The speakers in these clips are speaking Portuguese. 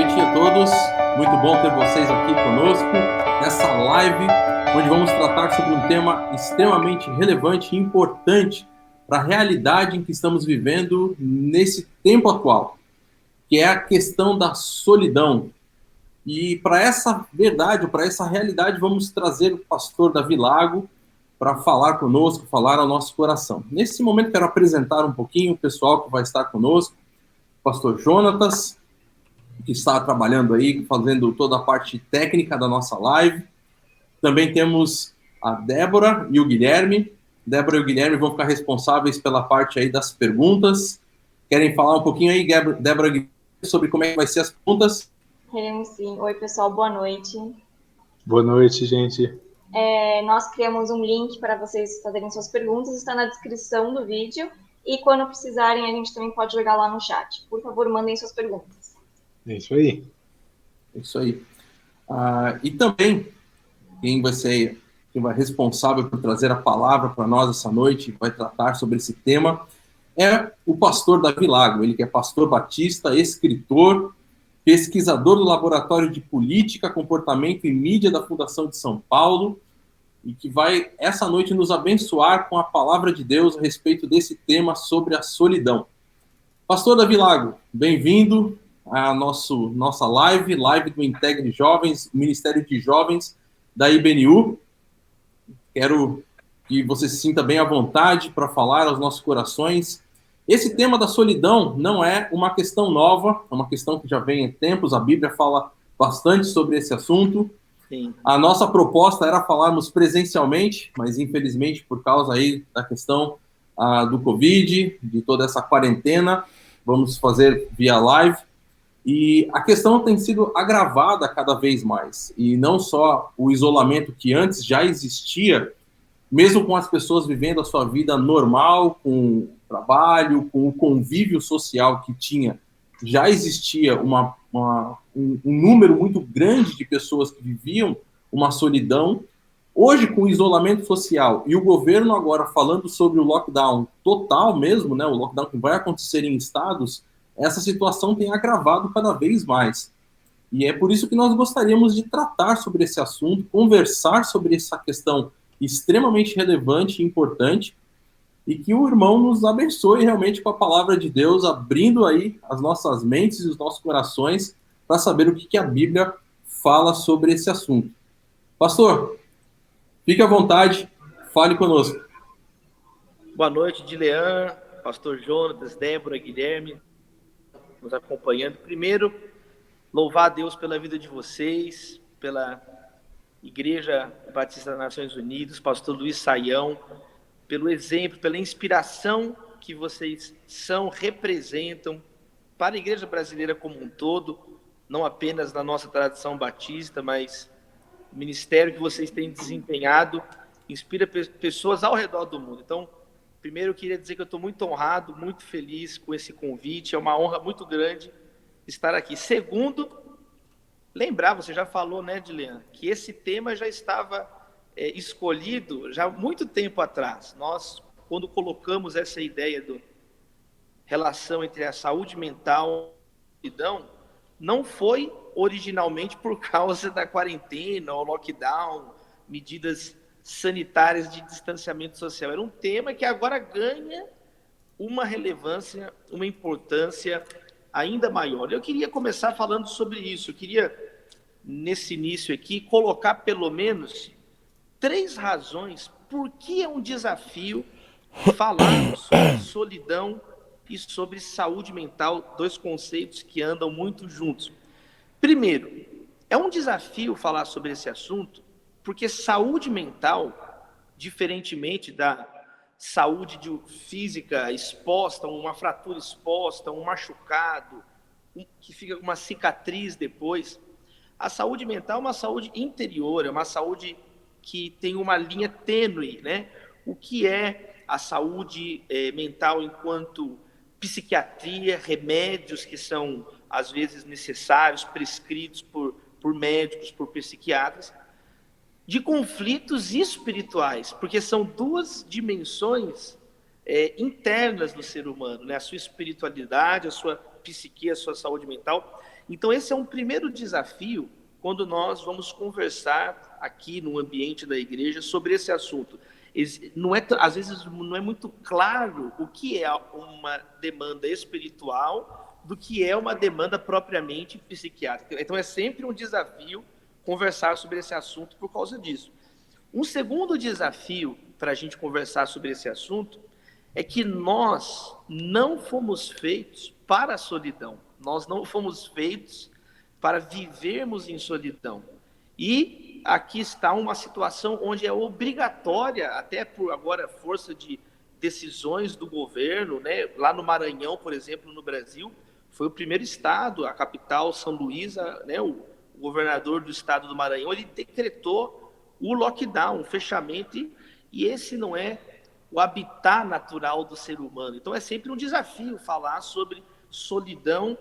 noite a todos. Muito bom ter vocês aqui conosco nessa live, onde vamos tratar sobre um tema extremamente relevante e importante para a realidade em que estamos vivendo nesse tempo atual, que é a questão da solidão. E para essa verdade, para essa realidade, vamos trazer o pastor Davi Lago para falar conosco, falar ao nosso coração. Nesse momento, quero apresentar um pouquinho o pessoal que vai estar conosco. O pastor Jonatas, que está trabalhando aí, fazendo toda a parte técnica da nossa live. Também temos a Débora e o Guilherme. Débora e o Guilherme vão ficar responsáveis pela parte aí das perguntas. Querem falar um pouquinho aí, Débora e Guilherme, sobre como é que vai ser as perguntas? Queremos sim. Oi, pessoal, boa noite. Boa noite, gente. Nós criamos um link para vocês fazerem suas perguntas, está na descrição do vídeo. E quando precisarem, a gente também pode jogar lá no chat. Por favor, mandem suas perguntas. É isso aí. É isso aí. E também, quem vai responsável por trazer a palavra para nós essa noite, vai tratar sobre esse tema, é o pastor Davi Lago. Ele que é pastor batista, escritor, pesquisador do Laboratório de Política, Comportamento e Mídia da Fundação de São Paulo, e que vai, essa noite, nos abençoar com a palavra de Deus a respeito desse tema sobre a solidão. Pastor Davi Lago, bem-vindo à nossa live do Integre Jovens, Ministério de Jovens da IBNU. Quero que você se sinta bem à vontade para falar aos nossos corações. Esse tema da solidão não é uma questão nova, é uma questão que já vem há tempos, a Bíblia fala bastante sobre esse assunto. Sim. A nossa proposta era falarmos presencialmente, mas infelizmente por causa aí da questão do Covid, de toda essa quarentena, vamos fazer via live. E a questão tem sido agravada cada vez mais. E não só o isolamento que antes já existia, mesmo com as pessoas vivendo a sua vida normal, com o trabalho, com o convívio social que tinha, já existia um número muito grande de pessoas que viviam uma solidão. Hoje, com o isolamento social e o governo agora falando sobre o lockdown total mesmo, né, o lockdown que vai acontecer em estados, essa situação tem agravado cada vez mais. E é por isso que nós gostaríamos de tratar sobre esse assunto, conversar sobre essa questão extremamente relevante e importante, e que o irmão nos abençoe realmente com a palavra de Deus, abrindo aí as nossas mentes e os nossos corações para saber o que a Bíblia fala sobre esse assunto. Pastor, fique à vontade, fale conosco. Boa noite, Dilean, pastor Jonatas, Débora, Guilherme, nos acompanhando. Primeiro, louvar a Deus pela vida de vocês, pela Igreja Batista das Nações Unidas, pastor Luiz Saião, pelo exemplo, pela inspiração que vocês representam para a Igreja brasileira como um todo, não apenas na nossa tradição batista, mas o ministério que vocês têm desempenhado inspira pessoas ao redor do mundo. Então, primeiro eu queria dizer que eu estou muito honrado, muito feliz com esse convite, é uma honra muito grande estar aqui. Segundo, lembrar, você já falou, né, Dilean, que esse tema já estava escolhido já há muito tempo atrás. Nós, quando colocamos essa ideia da relação entre a saúde mental e a solidão, não foi originalmente por causa da quarentena, ou lockdown, medidas sanitárias de distanciamento social. Era um tema que agora ganha uma relevância, uma importância ainda maior. Eu queria começar falando sobre isso. Eu queria, nesse início aqui, colocar pelo menos 3 razões por que é um desafio falar sobre solidão e sobre saúde mental, 2 conceitos que andam muito juntos. Primeiro, é um desafio falar sobre esse assunto porque saúde mental, diferentemente da saúde física exposta, uma fratura exposta, um machucado, que fica com uma cicatriz depois, a saúde mental é uma saúde interior, é uma saúde que tem uma linha tênue, né? O que é a saúde mental enquanto psiquiatria, remédios que são, às vezes, necessários, prescritos por médicos, por psiquiatras, de conflitos espirituais, porque são 2 dimensões internas do ser humano, né? A sua espiritualidade, a sua psique, a sua saúde mental. Então, esse é um primeiro desafio quando nós vamos conversar aqui no ambiente da igreja sobre esse assunto. Às vezes não é muito claro o que é uma demanda espiritual do que é uma demanda propriamente psiquiátrica. Então, é sempre um desafio conversar sobre esse assunto por causa disso. Um segundo desafio para a gente conversar sobre esse assunto é que nós não fomos feitos para a solidão. Nós não fomos feitos para vivermos em solidão. E aqui está uma situação onde é obrigatória, até por agora força de decisões do governo, né? Lá no Maranhão, por exemplo, no Brasil, foi o primeiro estado, a capital, São Luís, né? O governador do estado do Maranhão, ele decretou o lockdown, o fechamento, e esse não é o habitat natural do ser humano. Então é sempre um desafio falar sobre solidão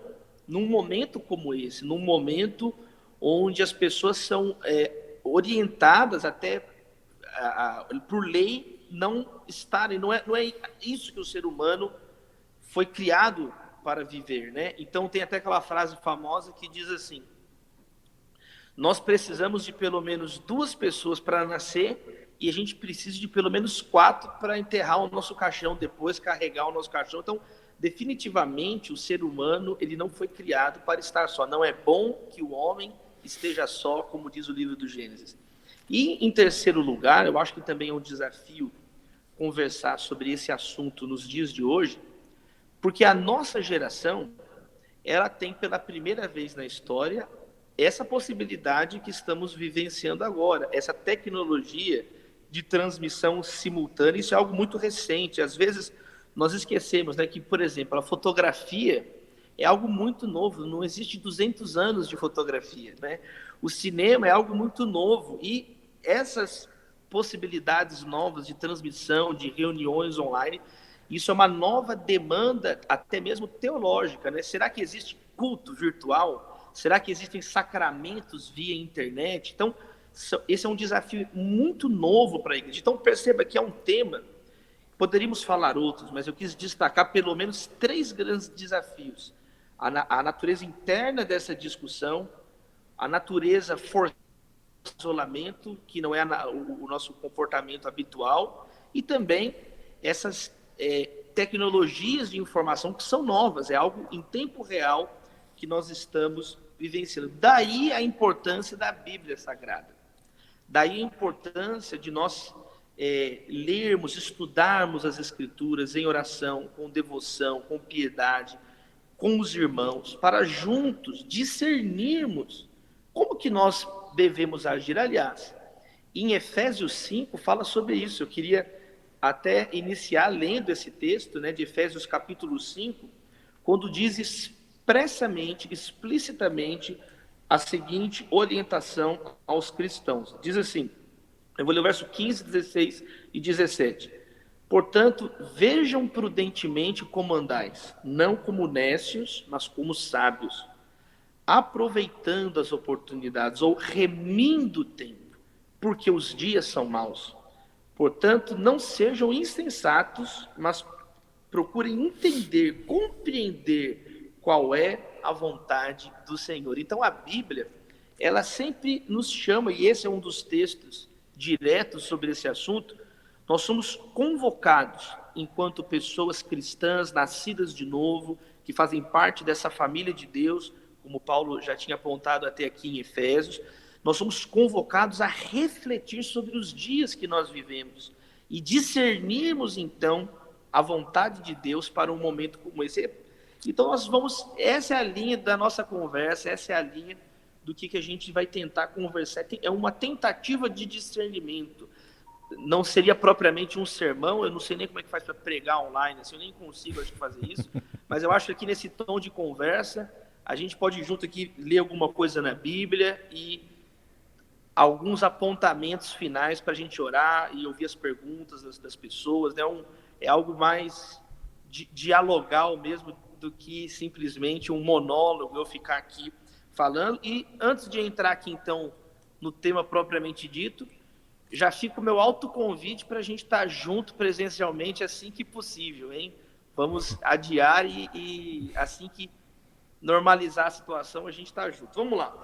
num momento como esse, num momento onde as pessoas são orientadas até por lei não estarem, não é isso que o ser humano foi criado para viver, né? Então tem até aquela frase famosa que diz assim: nós precisamos de pelo menos 2 pessoas para nascer e a gente precisa de pelo menos 4 para enterrar o nosso caixão, depois carregar o nosso caixão. Então, definitivamente, o ser humano ele não foi criado para estar só. Não é bom que o homem esteja só, como diz o livro do Gênesis. E, em terceiro lugar, eu acho que também é um desafio conversar sobre esse assunto nos dias de hoje, porque a nossa geração, ela tem pela primeira vez na história essa possibilidade que estamos vivenciando agora, essa tecnologia de transmissão simultânea. Isso é algo muito recente. Às vezes nós esquecemos, né, que, por exemplo, a fotografia é algo muito novo, não existe 200 anos de fotografia, né? O cinema é algo muito novo e essas possibilidades novas de transmissão, de reuniões online, isso é uma nova demanda até mesmo teológica, né? Será que existe culto virtual? Será que existem sacramentos via internet? Então, esse é um desafio muito novo para a igreja. Então, perceba que é um tema, poderíamos falar outros, mas eu quis destacar pelo menos 3 grandes desafios. A natureza interna dessa discussão, a natureza forçada do isolamento, que não é o nosso comportamento habitual, e também essas tecnologias de informação que são novas, é algo em tempo real que nós estamos vivenciando. Daí a importância da Bíblia Sagrada. Daí a importância de nós lermos, estudarmos as Escrituras em oração, com devoção, com piedade, com os irmãos, para juntos discernirmos como que nós devemos agir. Aliás, em Efésios 5 fala sobre isso. Eu queria até iniciar lendo esse texto, né, de Efésios capítulo 5, quando diz expressamente, explicitamente, a seguinte orientação aos cristãos. Diz assim, eu vou ler o verso 15, 16 e 17. Portanto, vejam prudentemente como andais, não como nécios, mas como sábios, aproveitando as oportunidades ou remindo o tempo, porque os dias são maus. Portanto, não sejam insensatos, mas procurem entender, compreender qual é a vontade do Senhor. Então, a Bíblia, ela sempre nos chama, e esse é um dos textos diretos sobre esse assunto, nós somos convocados, enquanto pessoas cristãs, nascidas de novo, que fazem parte dessa família de Deus, como Paulo já tinha apontado até aqui em Efésios, nós somos convocados a refletir sobre os dias que nós vivemos e discernirmos, então, a vontade de Deus para um momento como esse. Então, essa é a linha da nossa conversa, essa é a linha do que a gente vai tentar conversar. É uma tentativa de discernimento. Não seria propriamente um sermão, eu não sei nem como é que faz para pregar online, assim, eu nem consigo, acho, fazer isso, mas eu acho que aqui nesse tom de conversa, a gente pode ir junto aqui, ler alguma coisa na Bíblia e alguns apontamentos finais para a gente orar e ouvir as perguntas das pessoas, né? É algo mais dialogal mesmo do que simplesmente um monólogo, eu ficar aqui falando. E antes de entrar aqui, então, no tema propriamente dito, já fica o meu autoconvite para a gente estar junto presencialmente assim que possível, hein? Vamos adiar e assim que normalizar a situação, a gente está junto. Vamos lá.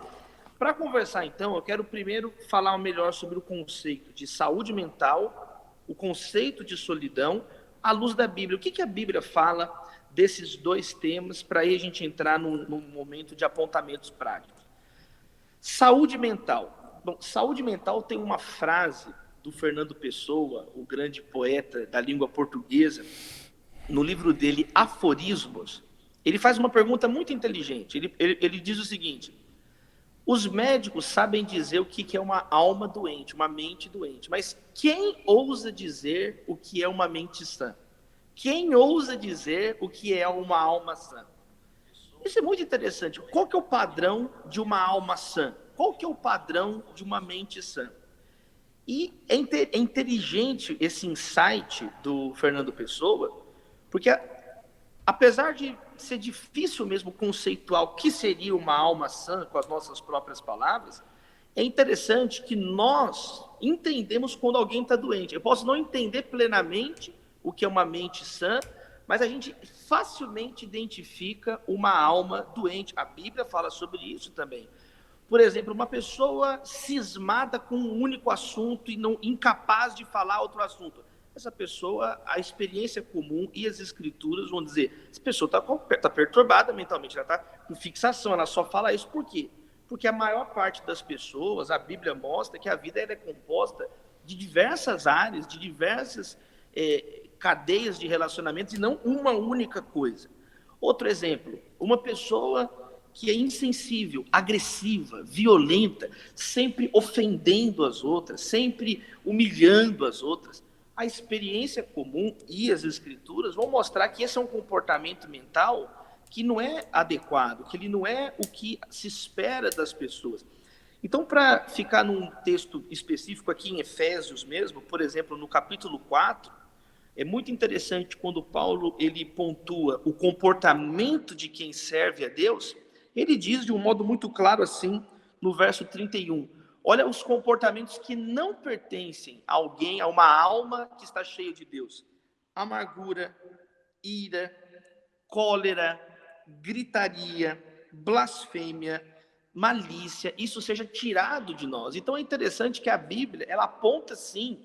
Para conversar, então, eu quero primeiro falar melhor sobre o conceito de saúde mental, o conceito de solidão, à luz da Bíblia. O que a Bíblia fala desses dois temas, para aí a gente entrar num momento de apontamentos práticos. Saúde mental. Bom, saúde mental tem uma frase do Fernando Pessoa, o grande poeta da língua portuguesa, no livro dele, Aforismos. Ele faz uma pergunta muito inteligente. Ele diz o seguinte: os médicos sabem dizer o que é uma alma doente, uma mente doente, mas quem ousa dizer o que é uma mente sã? Quem ousa dizer o que é uma alma sã? Isso é muito interessante. Qual que é o padrão de uma alma sã? Qual que é o padrão de uma mente sã? E é inteligente esse insight do Fernando Pessoa, porque apesar de ser difícil mesmo conceituar o que seria uma alma sã com as nossas próprias palavras, é interessante que nós entendemos quando alguém está doente. Eu posso não entender plenamente o que é uma mente sã, mas a gente facilmente identifica uma alma doente. A Bíblia fala sobre isso também. Por exemplo, uma pessoa cismada com um único assunto e incapaz de falar outro assunto. Essa pessoa, a experiência comum e as escrituras vão dizer, essa pessoa está perturbada mentalmente, ela está com fixação, ela só fala isso. Por quê? Porque a maior parte das pessoas, a Bíblia mostra que a vida ela é composta de diversas áreas, de diversas cadeias de relacionamentos e não uma única coisa. Outro exemplo, uma pessoa que é insensível, agressiva, violenta, sempre ofendendo as outras, sempre humilhando as outras. A experiência comum e as escrituras vão mostrar que esse é um comportamento mental que não é adequado, que ele não é o que se espera das pessoas. Então, para ficar num texto específico aqui em Efésios mesmo, por exemplo, no capítulo 4, é muito interessante quando Paulo ele pontua o comportamento de quem serve a Deus. Ele diz de um modo muito claro assim, no verso 31, olha os comportamentos que não pertencem a alguém, a uma alma que está cheia de Deus. Amargura, ira, cólera, gritaria, blasfêmia, malícia, isso seja tirado de nós. Então é interessante que a Bíblia, ela aponta sim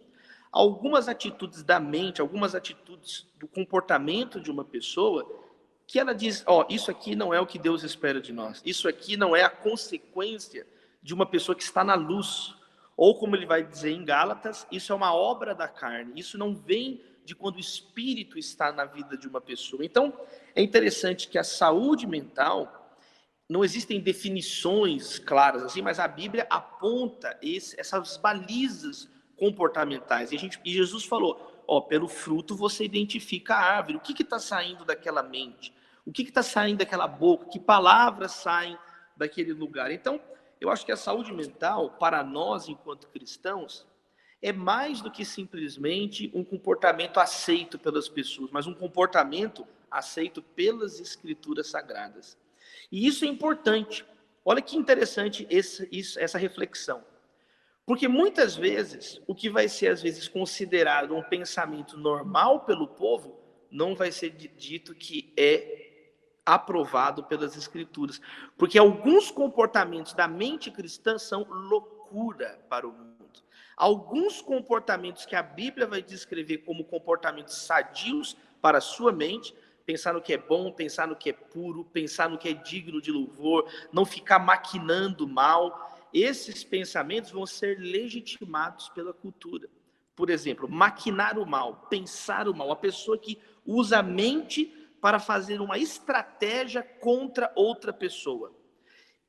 algumas atitudes da mente, algumas atitudes do comportamento de uma pessoa, que ela diz, isso aqui não é o que Deus espera de nós, isso aqui não é a consequência de uma pessoa que está na luz, ou como ele vai dizer em Gálatas, isso é uma obra da carne, isso não vem de quando o Espírito está na vida de uma pessoa. Então, é interessante que a saúde mental, não existem definições claras assim, mas a Bíblia aponta essas balizas comportamentais, e Jesus falou, pelo fruto você identifica a árvore, o que está saindo daquela mente, o que está saindo daquela boca, que palavras saem daquele lugar. Então, eu acho que a saúde mental, para nós enquanto cristãos, é mais do que simplesmente um comportamento aceito pelas pessoas, mas um comportamento aceito pelas escrituras sagradas. E isso é importante. Olha que interessante essa reflexão. Porque muitas vezes, o que vai ser às vezes considerado um pensamento normal pelo povo, não vai ser dito que é aprovado pelas escrituras. Porque alguns comportamentos da mente cristã são loucura para o mundo. Alguns comportamentos que a Bíblia vai descrever como comportamentos sadios para a sua mente, pensar no que é bom, pensar no que é puro, pensar no que é digno de louvor, não ficar maquinando mal, esses pensamentos vão ser legitimados pela cultura. Por exemplo, maquinar o mal, pensar o mal, a pessoa que usa a mente para fazer uma estratégia contra outra pessoa.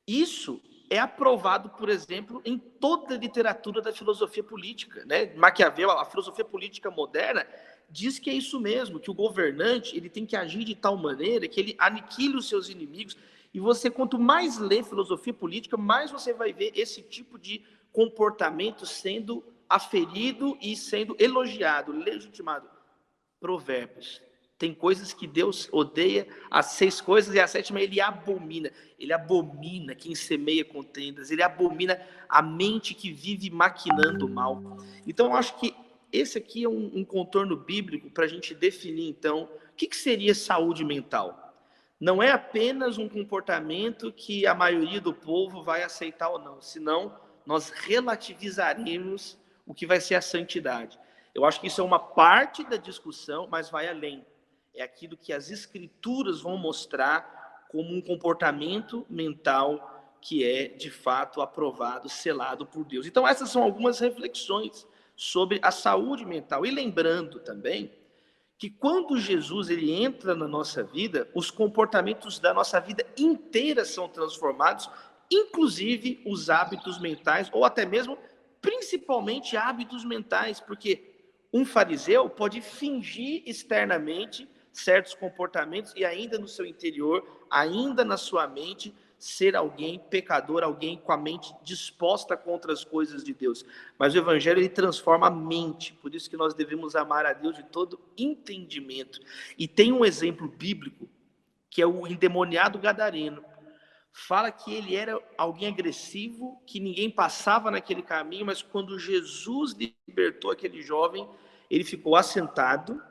Isso é aprovado, por exemplo, em toda a literatura da filosofia política, né? Maquiavel, a filosofia política moderna, diz que é isso mesmo, que o governante ele tem que agir de tal maneira que ele aniquile os seus inimigos. E você, quanto mais lê filosofia política, mais você vai ver esse tipo de comportamento sendo aferido e sendo elogiado, legitimado. Provérbios. Tem coisas que Deus odeia, as 6 coisas, e a 7ª ele abomina. Ele abomina quem semeia contendas, ele abomina a mente que vive maquinando o mal. Então, eu acho que esse aqui é um contorno bíblico para a gente definir, então, o que seria saúde mental. não é apenas um comportamento que a maioria do povo vai aceitar ou não, senão nós relativizaremos o que vai ser a santidade. Eu acho que isso é uma parte da discussão, mas vai além. É aquilo que as escrituras vão mostrar como um comportamento mental que é, de fato, aprovado, selado por Deus. Então, essas são algumas reflexões sobre a saúde mental. E lembrando também que quando Jesus ele entra na nossa vida, os comportamentos da nossa vida inteira são transformados, inclusive os hábitos mentais, ou até mesmo, principalmente, hábitos mentais, porque um fariseu pode fingir externamente certos comportamentos e ainda no seu interior, ainda na sua mente, ser alguém pecador, alguém com a mente disposta contra as coisas de Deus. Mas o Evangelho, ele transforma a mente, por isso que nós devemos amar a Deus de todo entendimento. E tem um exemplo bíblico, que é o endemoniado gadareno. Fala que ele era alguém agressivo, que ninguém passava naquele caminho, mas quando Jesus libertou aquele jovem, ele ficou assentado,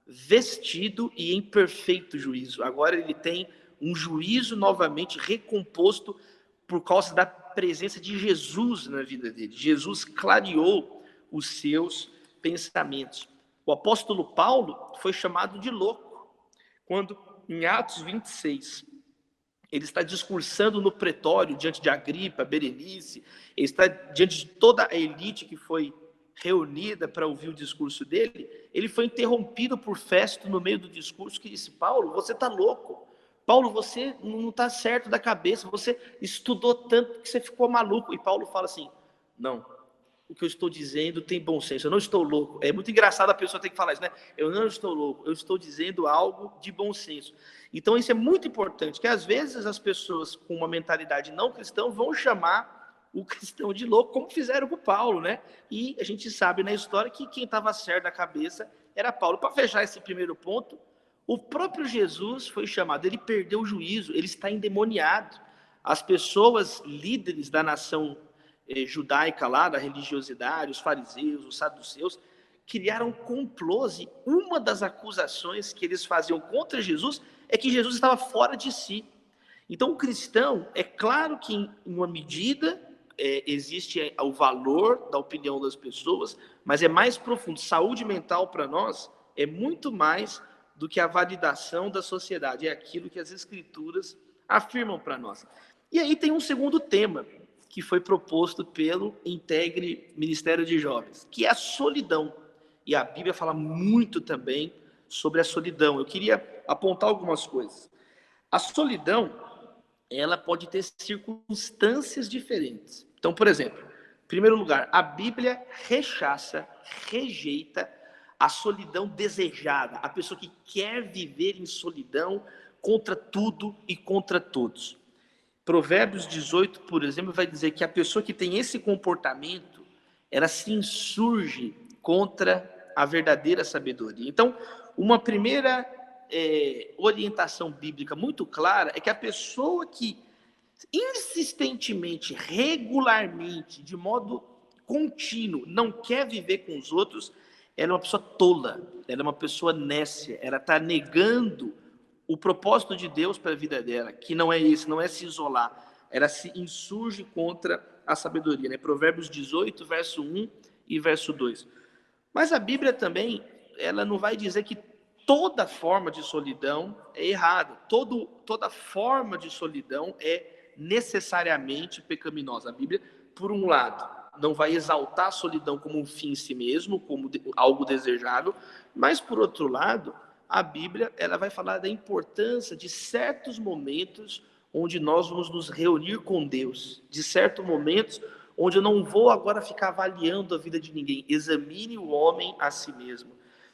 vestido e em perfeito juízo. Agora ele tem um juízo novamente recomposto por causa da presença de Jesus na vida dele. Jesus clareou os seus pensamentos. O apóstolo Paulo foi chamado de louco, quando em Atos 26, ele está discursando no pretório diante de Agripa, Berenice, ele está diante de toda a elite que foi reunida para ouvir o discurso dele. Ele foi interrompido por Festo no meio do discurso, que disse: Paulo, você está louco. Paulo, você não está certo da cabeça, você estudou tanto que você ficou maluco. E Paulo fala assim: não, o que eu estou dizendo tem bom senso, eu não estou louco. É muito engraçado a pessoa ter que falar isso, né? Eu não estou louco, eu estou dizendo algo de bom senso. Então isso é muito importante, que às vezes as pessoas com uma mentalidade não cristã vão chamar o cristão de louco, como fizeram com Paulo, né? E a gente sabe na história que quem estava certo da cabeça era Paulo. Para fechar esse primeiro ponto, o próprio Jesus foi chamado, ele perdeu o juízo, ele está endemoniado. As pessoas líderes da nação judaica lá, da religiosidade, os fariseus, os saduceus, criaram complôs, e uma das acusações que eles faziam contra Jesus é que Jesus estava fora de si. Então o cristão, é claro que em uma medida existe o valor da opinião das pessoas, mas é mais profundo. Saúde mental para nós é muito mais do que a validação da sociedade, é aquilo que as escrituras afirmam para nós. E aí tem um segundo tema, que foi proposto pelo Integre Ministério de Jovens, que é a solidão. E a Bíblia fala muito também sobre a solidão. Eu queria apontar algumas coisas. A solidão, ela pode ter circunstâncias diferentes. Então, por exemplo, em primeiro lugar, a Bíblia rejeita a solidão desejada, a pessoa que quer viver em solidão contra tudo e contra todos. Provérbios 18, por exemplo, vai dizer que a pessoa que tem esse comportamento, ela se insurge contra a verdadeira sabedoria. Então, uma primeira orientação bíblica muito clara é que a pessoa que insistentemente, regularmente, de modo contínuo, não quer viver com os outros, ela é uma pessoa tola, ela é uma pessoa nécia, ela está negando o propósito de Deus para a vida dela, que não é esse, não é se isolar, ela se insurge contra a sabedoria, né? Provérbios 18, verso 1 e verso 2. Mas a Bíblia também, ela não vai dizer que toda forma de solidão é errada, toda forma de solidão é necessariamente pecaminosa. A Bíblia, por um lado, não vai exaltar a solidão como um fim em si mesmo, como algo desejável, mas, por outro lado, a Bíblia ela vai falar da importância de certos momentos onde nós vamos nos reunir com Deus, de certos momentos onde eu não vou agora ficar avaliando a vida de ninguém. Examine o homem a si mesmo.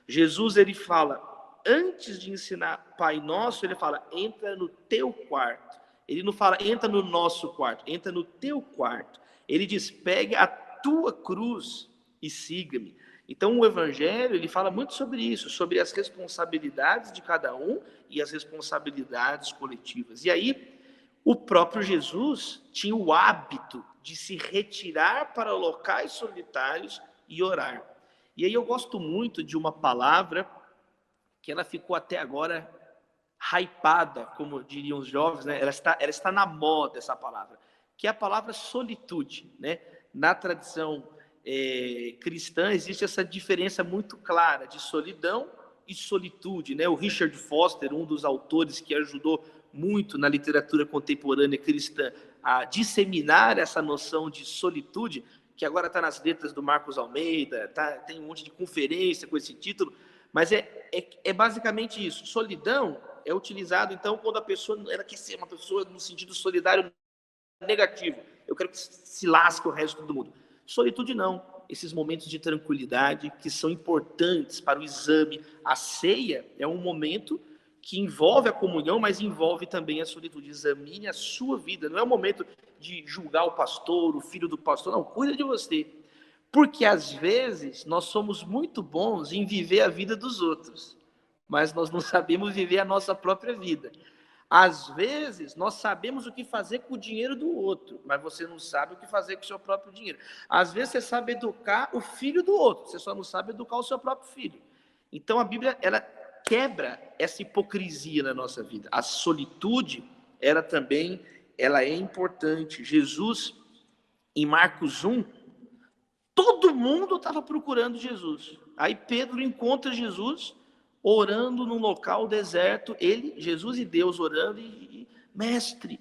Jesus, ele fala, antes de ensinar Pai Nosso, ele fala, entra no teu quarto. Ele não fala, entra no nosso quarto, entra no teu quarto. Ele diz, pegue a tua cruz e siga-me. Então o Evangelho, ele fala muito sobre isso, sobre as responsabilidades de cada um e as responsabilidades coletivas. E aí, o próprio Jesus tinha o hábito de se retirar para locais solitários e orar. E aí eu gosto muito de uma palavra que ela ficou até agora hypada, como diriam os jovens, né? Ela está na moda, essa palavra, que é a palavra solitude, né? Na tradição cristã existe essa diferença muito clara de solidão e solitude, né? O Richard Foster, um dos autores que ajudou muito na literatura contemporânea cristã a disseminar essa noção de solitude, que agora está nas letras do Marcos Almeida, tem um monte de conferência com esse título, mas é basicamente isso. Solidão é utilizado, então, quando a pessoa ela quer ser uma pessoa no sentido solidário negativo. Eu quero que se lasque o resto do mundo. Solitude não. Esses momentos de tranquilidade que são importantes para o exame. A ceia é um momento que envolve a comunhão, mas envolve também a solitude. Examine a sua vida. Não é um momento de julgar o pastor, o filho do pastor. Não, cuida de você. Porque, às vezes, nós somos muito bons em viver a vida dos outros, mas nós não sabemos viver a nossa própria vida. Às vezes, nós sabemos o que fazer com o dinheiro do outro, mas você não sabe o que fazer com o seu próprio dinheiro. Às vezes, você sabe educar o filho do outro, você só não sabe educar o seu próprio filho. Então, a Bíblia, ela quebra essa hipocrisia na nossa vida. A solitude, ela é importante. Jesus, em Marcos 1, todo mundo estava procurando Jesus. Aí Pedro encontra Jesus orando num local deserto, Jesus e Deus orando, e mestre,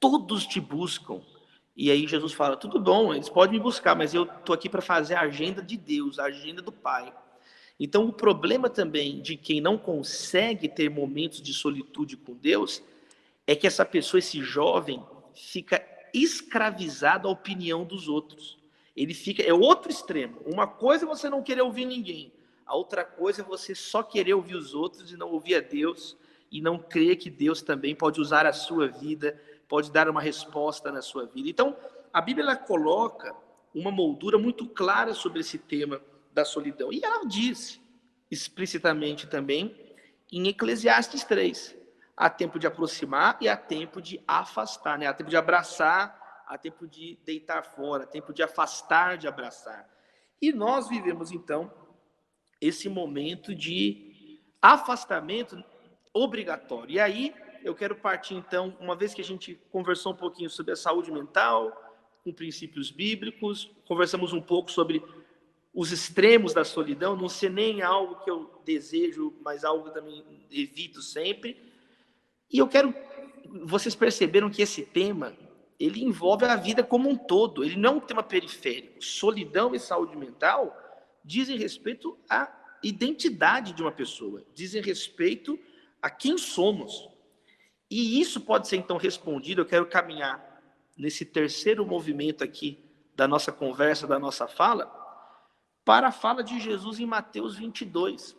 todos te buscam. E aí Jesus fala, tudo bom, eles podem me buscar, mas eu estou aqui para fazer a agenda de Deus, a agenda do Pai. Então o problema também de quem não consegue ter momentos de solitude com Deus, é que essa pessoa, esse jovem, fica escravizado à opinião dos outros. Ele fica, é outro extremo. Uma coisa é você não querer ouvir ninguém. A outra coisa é você só querer ouvir os outros e não ouvir a Deus, e não crer que Deus também pode usar a sua vida, pode dar uma resposta na sua vida. Então, a Bíblia ela coloca uma moldura muito clara sobre esse tema da solidão. E ela diz explicitamente também em Eclesiastes 3, há tempo de aproximar e há tempo de afastar, né? Há tempo de abraçar, há tempo de deitar fora, há tempo de afastar, de abraçar. E nós vivemos, então, esse momento de afastamento obrigatório. E aí, eu quero partir, então, uma vez que a gente conversou um pouquinho sobre a saúde mental, com princípios bíblicos, conversamos um pouco sobre os extremos da solidão, não ser nem algo que eu desejo, mas algo que eu também evito sempre. E vocês perceberam que esse tema, ele envolve a vida como um todo, ele não é um tema periférico. Solidão e saúde mental dizem respeito à identidade de uma pessoa, dizem respeito a quem somos. E isso pode ser, então, respondido, eu quero caminhar nesse terceiro movimento aqui da nossa conversa, da nossa fala, para a fala de Jesus em Mateus 22,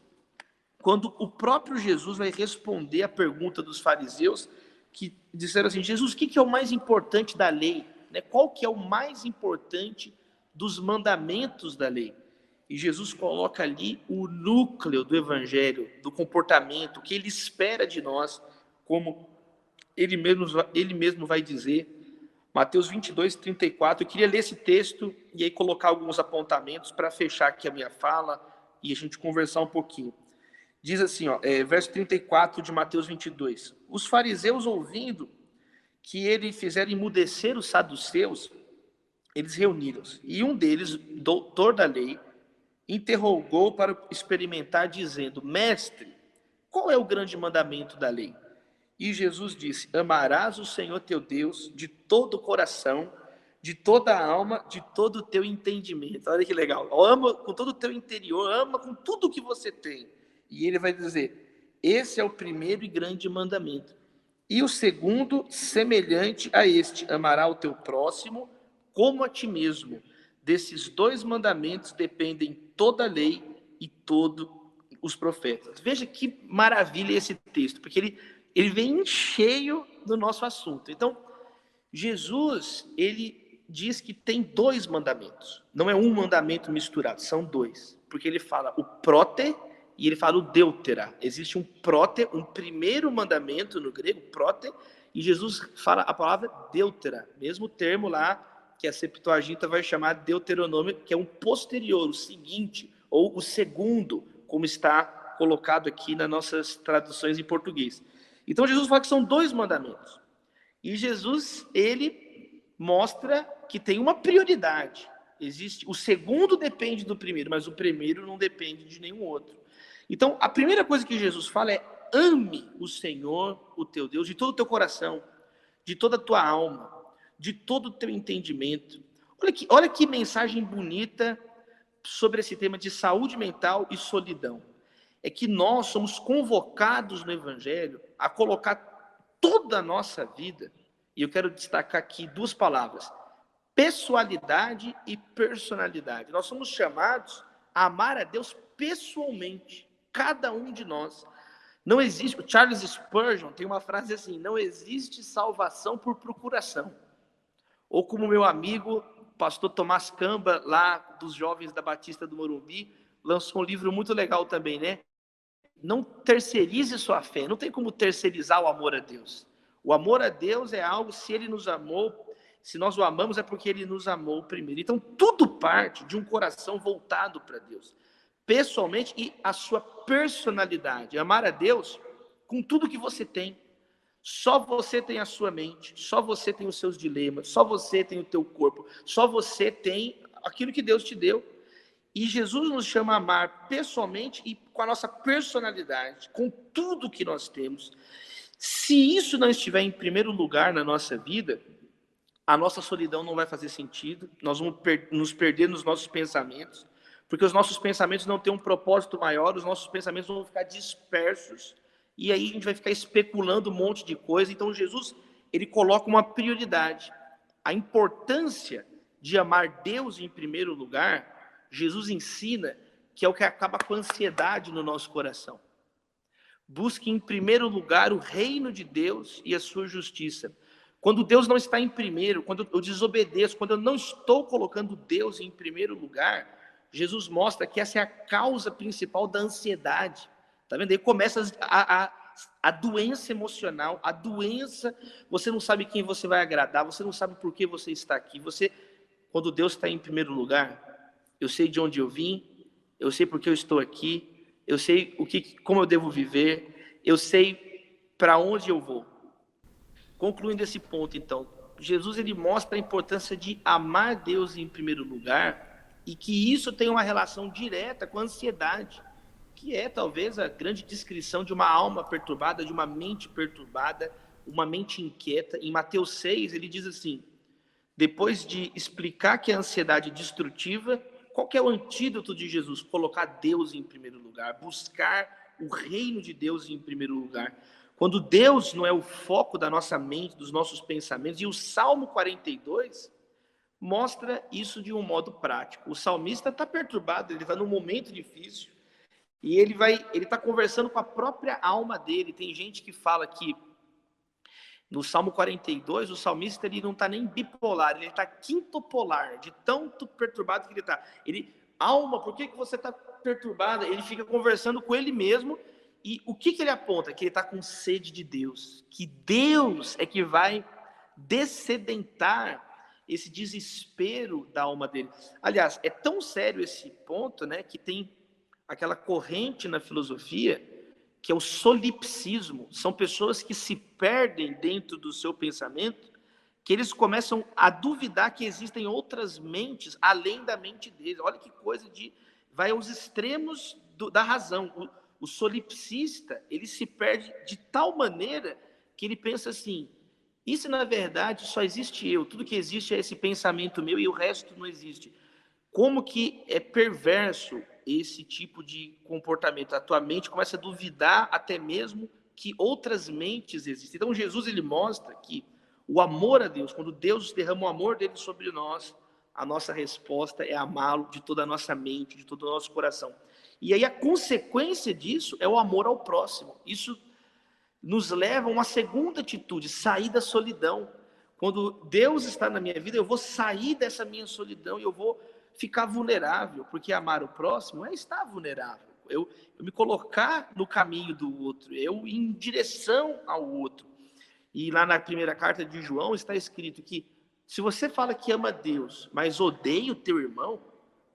quando o próprio Jesus vai responder a pergunta dos fariseus, que disseram assim, Jesus, o que é o mais importante da lei? Qual que é o mais importante dos mandamentos da lei? E Jesus coloca ali o núcleo do evangelho, do comportamento, que ele espera de nós, como ele mesmo vai dizer, Mateus 22, 34. Eu queria ler esse texto e aí colocar alguns apontamentos para fechar aqui a minha fala e a gente conversar um pouquinho. Diz assim, verso 34 de Mateus 22. Os fariseus, ouvindo que ele fizera emudecer os saduceus, eles reuniram-se. E um deles, doutor da lei, interrogou para experimentar, dizendo, mestre, qual é o grande mandamento da lei? E Jesus disse, amarás o Senhor teu Deus de todo o coração, de toda a alma, de todo o teu entendimento. Olha que legal. Ama com todo o teu interior, ama com tudo o que você tem. E ele vai dizer, esse é o primeiro e grande mandamento. E o segundo, semelhante a este, amará o teu próximo como a ti mesmo. Desses dois mandamentos dependem toda a lei e todos os profetas. Veja que maravilha esse texto, porque ele vem em cheio do nosso assunto. Então, Jesus, ele diz que tem dois mandamentos. Não é um mandamento misturado, são dois. Porque ele fala o próter e ele fala o deutera. Existe um próter, um primeiro mandamento no grego, próter, e Jesus fala a palavra deutera, mesmo termo lá que a Septuaginta vai chamar Deuteronômio, que é um posterior, o seguinte, ou o segundo, como está colocado aqui nas nossas traduções em português. Então Jesus fala que são 2 mandamentos. E Jesus, ele mostra que tem uma prioridade. Existe, o segundo depende do primeiro, mas o primeiro não depende de nenhum outro. Então, a primeira coisa que Jesus fala é: ame o Senhor, o teu Deus, de todo o teu coração, de toda a tua alma, de todo o teu entendimento. Olha que mensagem bonita sobre esse tema de saúde mental e solidão. É que nós somos convocados no Evangelho a colocar toda a nossa vida, e eu quero destacar aqui 2 palavras: pessoalidade e personalidade. Nós somos chamados a amar a Deus pessoalmente, cada um de nós. Não existe, o Charles Spurgeon tem uma frase assim: não existe salvação por procuração. Ou como meu amigo, pastor Tomás Camba, lá dos Jovens da Batista do Morumbi, lançou um livro muito legal também, né? Não terceirize sua fé. Não tem como terceirizar o amor a Deus. O amor a Deus é algo, se Ele nos amou, se nós o amamos, é porque Ele nos amou primeiro. Então, tudo parte de um coração voltado para Deus, pessoalmente, e a sua personalidade. Amar a Deus com tudo que você tem. Só você tem a sua mente, só você tem os seus dilemas, só você tem o teu corpo, só você tem aquilo que Deus te deu. E Jesus nos chama a amar pessoalmente e com a nossa personalidade, com tudo que nós temos. Se isso não estiver em primeiro lugar na nossa vida, a nossa solidão não vai fazer sentido, nós vamos nos perder nos nossos pensamentos, porque os nossos pensamentos não têm um propósito maior, os nossos pensamentos vão ficar dispersos, e aí a gente vai ficar especulando um monte de coisa. Então Jesus, ele coloca uma prioridade. A importância de amar Deus em primeiro lugar, Jesus ensina que é o que acaba com a ansiedade no nosso coração. Busque em primeiro lugar o reino de Deus e a sua justiça. Quando Deus não está em primeiro, quando eu desobedeço, quando eu não estou colocando Deus em primeiro lugar, Jesus mostra que essa é a causa principal da ansiedade. Tá vendo? Aí começa a doença emocional, a doença, você não sabe quem você vai agradar, você não sabe por que você está aqui. Quando Deus está em primeiro lugar, eu sei de onde eu vim, eu sei por que eu estou aqui, eu sei como eu devo viver, eu sei para onde eu vou. Concluindo esse ponto, então, Jesus, ele mostra a importância de amar Deus em primeiro lugar e que isso tem uma relação direta com a ansiedade, que é talvez a grande descrição de uma alma perturbada, de uma mente perturbada, uma mente inquieta. Em Mateus 6, ele diz assim, depois de explicar que a ansiedade é destrutiva, qual que é o antídoto de Jesus? Colocar Deus em primeiro lugar, buscar o reino de Deus em primeiro lugar. Quando Deus não é o foco da nossa mente, dos nossos pensamentos, e o Salmo 42 mostra isso de um modo prático. O salmista está perturbado, ele está num momento difícil, e ele está conversando com a própria alma dele. Tem gente que fala que no Salmo 42, o salmista ele não está nem bipolar, ele está quintopolar, de tanto perturbado que ele está. Alma, por que você está perturbada? Ele fica conversando com ele mesmo, e o que ele aponta? Que ele está com sede de Deus, que Deus é que vai dessedentar esse desespero da alma dele. Aliás, é tão sério esse ponto, né, que tem aquela corrente na filosofia que é o solipsismo. São pessoas que se perdem dentro do seu pensamento, que eles começam a duvidar que existem outras mentes além da mente deles. Olha que coisa vai aos extremos da razão. O solipsista, ele se perde de tal maneira que ele pensa assim, e se na verdade só existe eu, tudo que existe é esse pensamento meu e o resto não existe. Como que é perverso esse tipo de comportamento? A tua mente começa a duvidar até mesmo que outras mentes existem. Então Jesus, ele mostra que o amor a Deus, quando Deus derrama o amor dele sobre nós, a nossa resposta é amá-lo de toda a nossa mente, de todo o nosso coração. E aí a consequência disso é o amor ao próximo. Isso nos leva a uma segunda atitude, sair da solidão. Quando Deus está na minha vida, eu vou sair dessa minha solidão e eu vou ficar vulnerável, porque amar o próximo é estar vulnerável. Eu me colocar no caminho do outro, eu ir em direção ao outro. E lá na primeira carta de João está escrito que se você fala que ama Deus, mas odeia o teu irmão,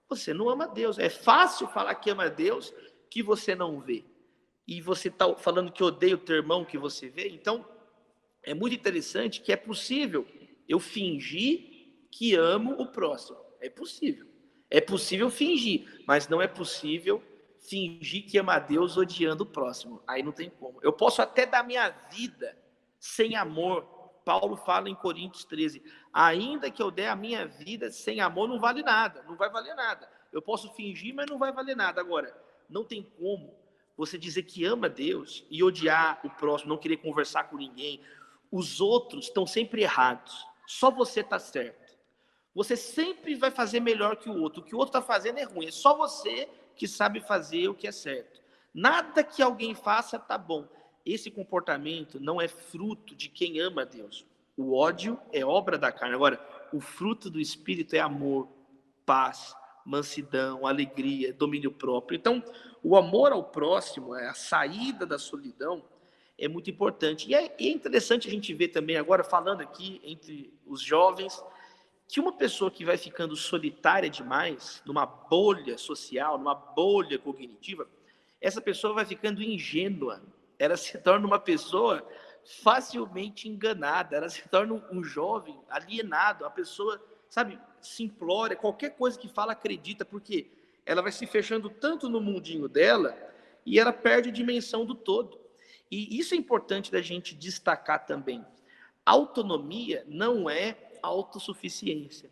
você não ama Deus. É fácil falar que ama Deus que você não vê. e você está falando que odeia o teu irmão que você vê. Então, é muito interessante que é possível eu fingir que amo o próximo. É possível. É possível fingir, mas não é possível fingir que ama a Deus odiando o próximo. Aí não tem como. Eu posso até dar minha vida sem amor. Paulo fala em Coríntios 13, ainda que eu der a minha vida sem amor, não vale nada, não vai valer nada. Eu posso fingir, mas não vai valer nada. Agora, não tem como você dizer que ama Deus e odiar o próximo, não querer conversar com ninguém. Os outros estão sempre errados, só você está certo. Você sempre vai fazer melhor que o outro. O que o outro está fazendo é ruim, é só você que sabe fazer o que é certo. Nada que alguém faça está bom. Esse comportamento não é fruto de quem ama a Deus. O ódio é obra da carne. Agora, o fruto do Espírito é amor, paz, mansidão, alegria, domínio próprio. Então, o amor ao próximo, a saída da solidão, é muito importante. E é interessante a gente ver também, agora falando aqui entre os jovens, que uma pessoa que vai ficando solitária demais, numa bolha social, numa bolha cognitiva, essa pessoa vai ficando ingênua. Ela se torna uma pessoa facilmente enganada, ela se torna um jovem alienado, a pessoa, sabe, simplória, qualquer coisa que fala acredita, porque ela vai se fechando tanto no mundinho dela e ela perde a dimensão do todo. E isso é importante da gente destacar também. Autonomia não é autossuficiência.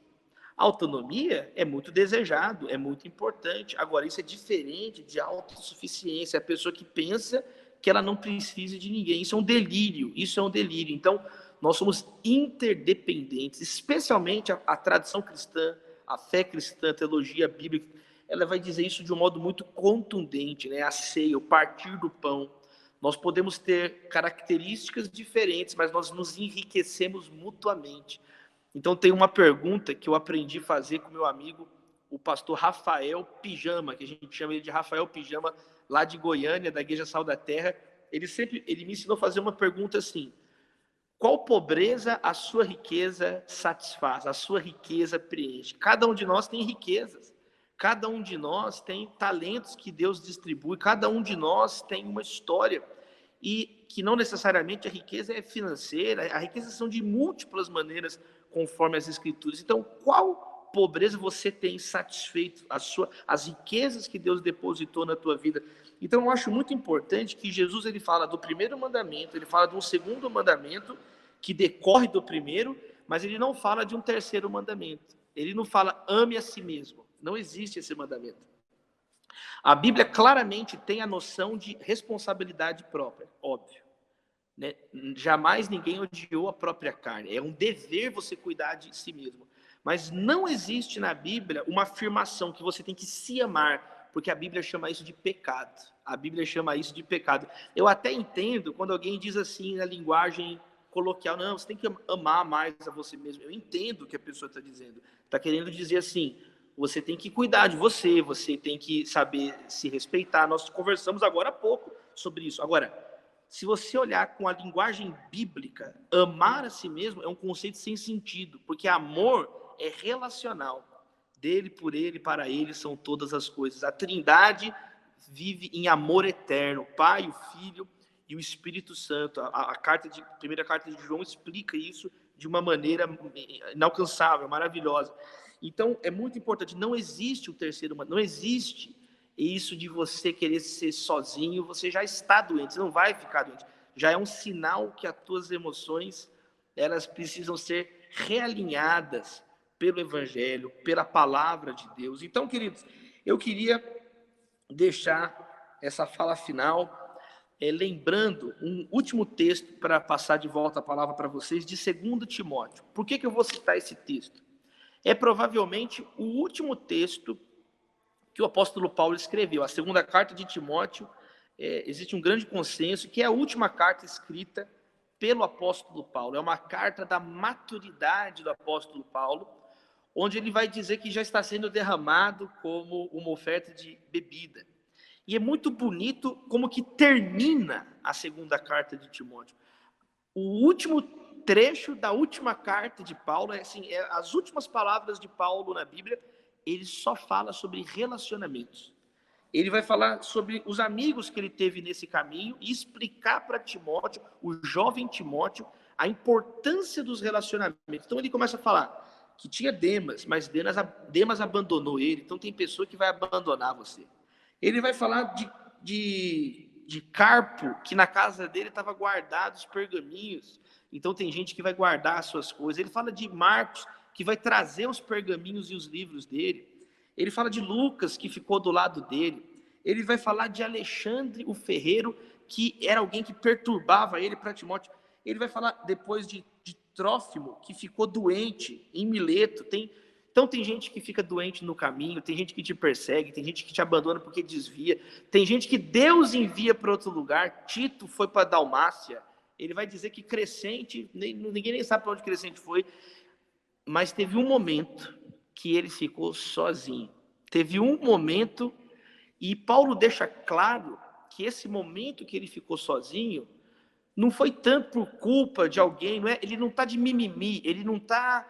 Autonomia é muito desejado, é muito importante. Agora, isso é diferente de autossuficiência. É a pessoa que pensa que ela não precisa de ninguém. Isso é um delírio, isso é um delírio. Então, nós somos interdependentes, especialmente a tradição cristã, a fé cristã, a teologia bíblica, ela vai dizer isso de um modo muito contundente, né? A ceia, o partir do pão. Nós podemos ter características diferentes, mas nós nos enriquecemos mutuamente. Então, tem uma pergunta que eu aprendi a fazer com meu amigo, o pastor Rafael Pijama, que a gente chama ele de Rafael Pijama, lá de Goiânia, da Igreja Sal da Terra. Ele me ensinou a fazer uma pergunta assim: qual pobreza a sua riqueza satisfaz, a sua riqueza preenche? Cada um de nós tem riquezas, cada um de nós tem talentos que Deus distribui, cada um de nós tem uma história, e que não necessariamente a riqueza é financeira, a riqueza são de múltiplas maneiras, conforme as Escrituras. Então, qual pobreza você tem satisfeito as riquezas que Deus depositou na tua vida? Então, eu acho muito importante que Jesus ele fala do primeiro mandamento, ele fala de um segundo mandamento que decorre do primeiro, mas ele não fala de um terceiro mandamento. Ele não fala ame a si mesmo. Não existe esse mandamento. A Bíblia claramente tem a noção de responsabilidade própria, óbvio. Né? Jamais ninguém odiou a própria carne. É um dever você cuidar de si mesmo. Mas não existe na Bíblia uma afirmação que você tem que se amar, porque a Bíblia chama isso de pecado. A Bíblia chama isso de pecado. Eu até entendo quando alguém diz assim na linguagem coloquial, não, você tem que amar mais a você mesmo. Eu entendo o que a pessoa está dizendo. Está querendo dizer assim, você tem que cuidar de você, você tem que saber se respeitar. Nós conversamos agora há pouco sobre isso. Agora, se você olhar com a linguagem bíblica, amar a si mesmo é um conceito sem sentido, porque amor é relacional. Dele, por ele, para ele são todas as coisas. A Trindade vive em amor eterno, o Pai, o Filho e o Espírito Santo. A primeira carta de João explica isso de uma maneira inalcançável, maravilhosa. Então, é muito importante, não existe o terceiro mandamento, não existe isso de você querer ser sozinho, você já está doente, você não vai ficar doente. Já é um sinal que as tuas emoções, elas precisam ser realinhadas pelo Evangelho, pela palavra de Deus. Então, queridos, eu queria deixar essa fala final lembrando um último texto para passar de volta a palavra para vocês, de 2 Timóteo. Por que eu vou citar esse texto? É provavelmente o último texto que o apóstolo Paulo escreveu. A segunda carta de Timóteo, existe um grande consenso que é a última carta escrita pelo apóstolo Paulo. É uma carta da maturidade do apóstolo Paulo, onde ele vai dizer que já está sendo derramado como uma oferta de bebida. E é muito bonito como que termina a segunda carta de Timóteo. O último trecho da última carta de Paulo, as últimas palavras de Paulo na Bíblia, ele só fala sobre relacionamentos. ele vai falar sobre os amigos que ele teve nesse caminho e explicar para Timóteo, o jovem Timóteo, a importância dos relacionamentos. Então ele começa a falar que tinha Demas, mas Demas abandonou ele, então tem pessoa que vai abandonar você. Ele vai falar de Carpo, que na casa dele estava guardado os pergaminhos, então tem gente que vai guardar as suas coisas. Ele fala de Marcos, que vai trazer os pergaminhos e os livros dele. Ele fala de Lucas, que ficou do lado dele. Ele vai falar de Alexandre, o ferreiro, que era alguém que perturbava ele para Timóteo. Ele vai falar depois de Trófimo, que ficou doente em Mileto. Então tem gente que fica doente no caminho, tem gente que te persegue, tem gente que te abandona porque desvia, tem gente que Deus envia para outro lugar. Tito foi para Dalmácia. Ele vai dizer que Crescente, ninguém nem sabe para onde Crescente foi, mas teve um momento que ele ficou sozinho. Teve um momento, e Paulo deixa claro que esse momento que ele ficou sozinho não foi tanto por culpa de alguém, ele não está de mimimi, ele não está,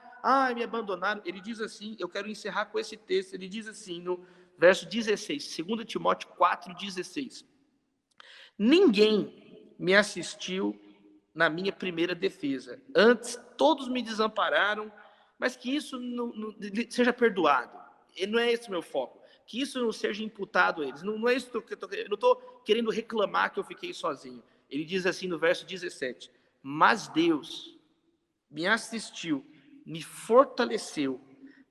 me abandonaram. Ele diz assim, eu quero encerrar com esse texto, ele diz assim no verso 16, 2 Timóteo 4,16. Ninguém me assistiu na minha primeira defesa. Antes, todos me desampararam, mas que isso não seja perdoado. E não é esse o meu foco. Que isso não seja imputado a eles. Não é isso que eu não estou querendo reclamar que eu fiquei sozinho. Ele diz assim no verso 17. Mas Deus me assistiu, me fortaleceu,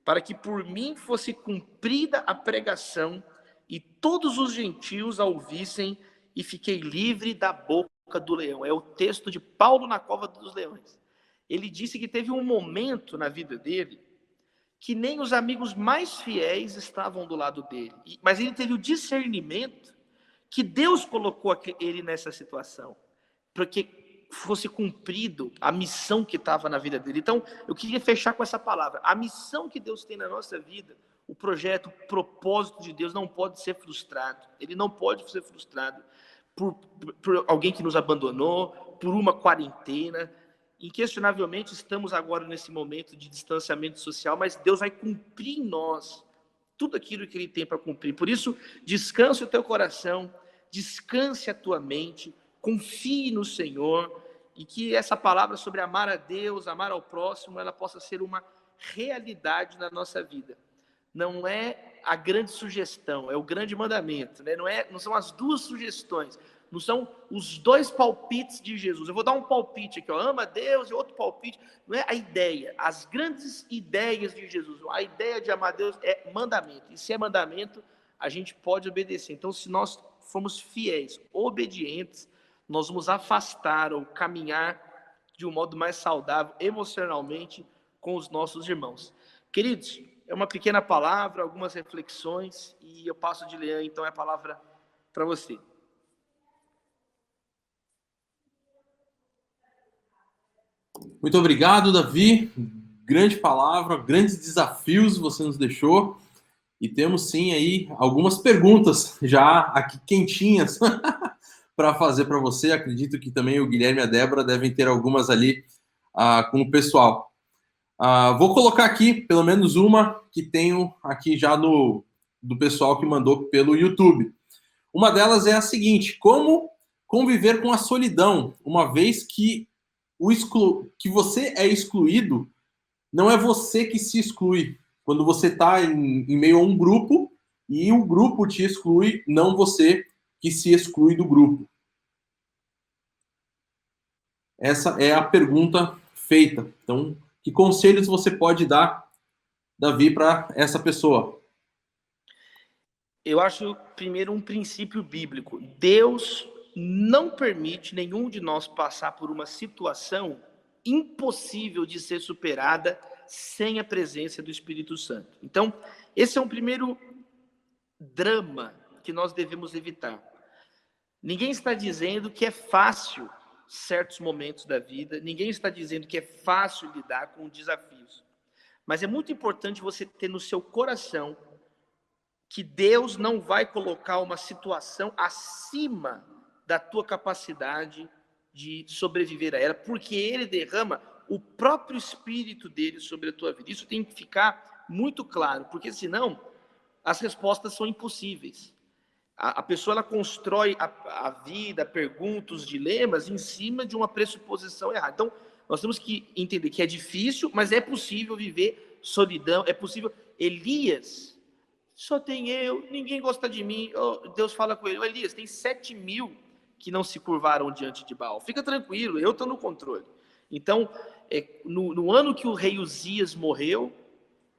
para que por mim fosse cumprida a pregação e todos os gentios a ouvissem, e fiquei livre da boca do leão. É o texto de Paulo na cova dos leões. Ele disse que teve um momento na vida dele que nem os amigos mais fiéis estavam do lado dele. Mas ele teve o discernimento que Deus colocou ele nessa situação, para que fosse cumprido a missão que estava na vida dele. Então, eu queria fechar com essa palavra. A missão que Deus tem na nossa vida, o projeto, o propósito de Deus não pode ser frustrado. Ele não pode ser frustrado por alguém que nos abandonou, por uma quarentena. Inquestionavelmente, estamos agora nesse momento de distanciamento social, mas Deus vai cumprir em nós tudo aquilo que Ele tem para cumprir. Por isso, descanse o teu coração, descanse a tua mente, confie no Senhor, e que essa palavra sobre amar a Deus, amar ao próximo, ela possa ser uma realidade na nossa vida. Não é a grande sugestão, é o grande mandamento, né? Não são as duas sugestões, não são os dois palpites de Jesus. Eu vou dar um palpite aqui, ama a Deus, e outro palpite. Não é a ideia, as grandes ideias de Jesus. A ideia de amar a Deus é mandamento, e se é mandamento, a gente pode obedecer. Então, se nós formos fiéis, obedientes, nós vamos afastar ou caminhar de um modo mais saudável emocionalmente com os nossos irmãos. Queridos, é uma pequena palavra, algumas reflexões, e eu passo de Leandro, então é a palavra para você. Muito obrigado, Davi. Grande palavra, grandes desafios você nos deixou. E temos sim aí algumas perguntas já aqui quentinhas para fazer para você. Acredito que também o Guilherme e a Débora devem ter algumas ali com o pessoal. Vou colocar aqui pelo menos uma que tenho aqui já do pessoal que mandou pelo YouTube. Uma delas é a seguinte: como conviver com a solidão, uma vez que que você é excluído, não é você que se exclui. Quando você está em meio a um grupo e o grupo te exclui, não você que se exclui do grupo. Essa é a pergunta feita. Então, que conselhos você pode dar, Davi, para essa pessoa? Eu acho, primeiro, um princípio bíblico. Deus não permite nenhum de nós passar por uma situação impossível de ser superada sem a presença do Espírito Santo. Então, esse é um primeiro drama que nós devemos evitar. Ninguém está dizendo que é fácil certos momentos da vida, ninguém está dizendo que é fácil lidar com desafios. Mas é muito importante você ter no seu coração que Deus não vai colocar uma situação acima da tua capacidade de sobreviver a ela, porque Ele derrama o próprio Espírito dele sobre a tua vida. Isso tem que ficar muito claro, porque senão as respostas são impossíveis. A pessoa ela constrói a vida, perguntas, os dilemas em cima de uma pressuposição errada. Então, nós temos que entender que é difícil, mas é possível viver solidão, é possível. Elias, só tem eu, ninguém gosta de mim. Oh, Deus fala com ele, oh, Elias, tem 7.000 que não se curvaram diante de Baal. Fica tranquilo, eu estou no controle. Então, no ano que o rei Uzias morreu,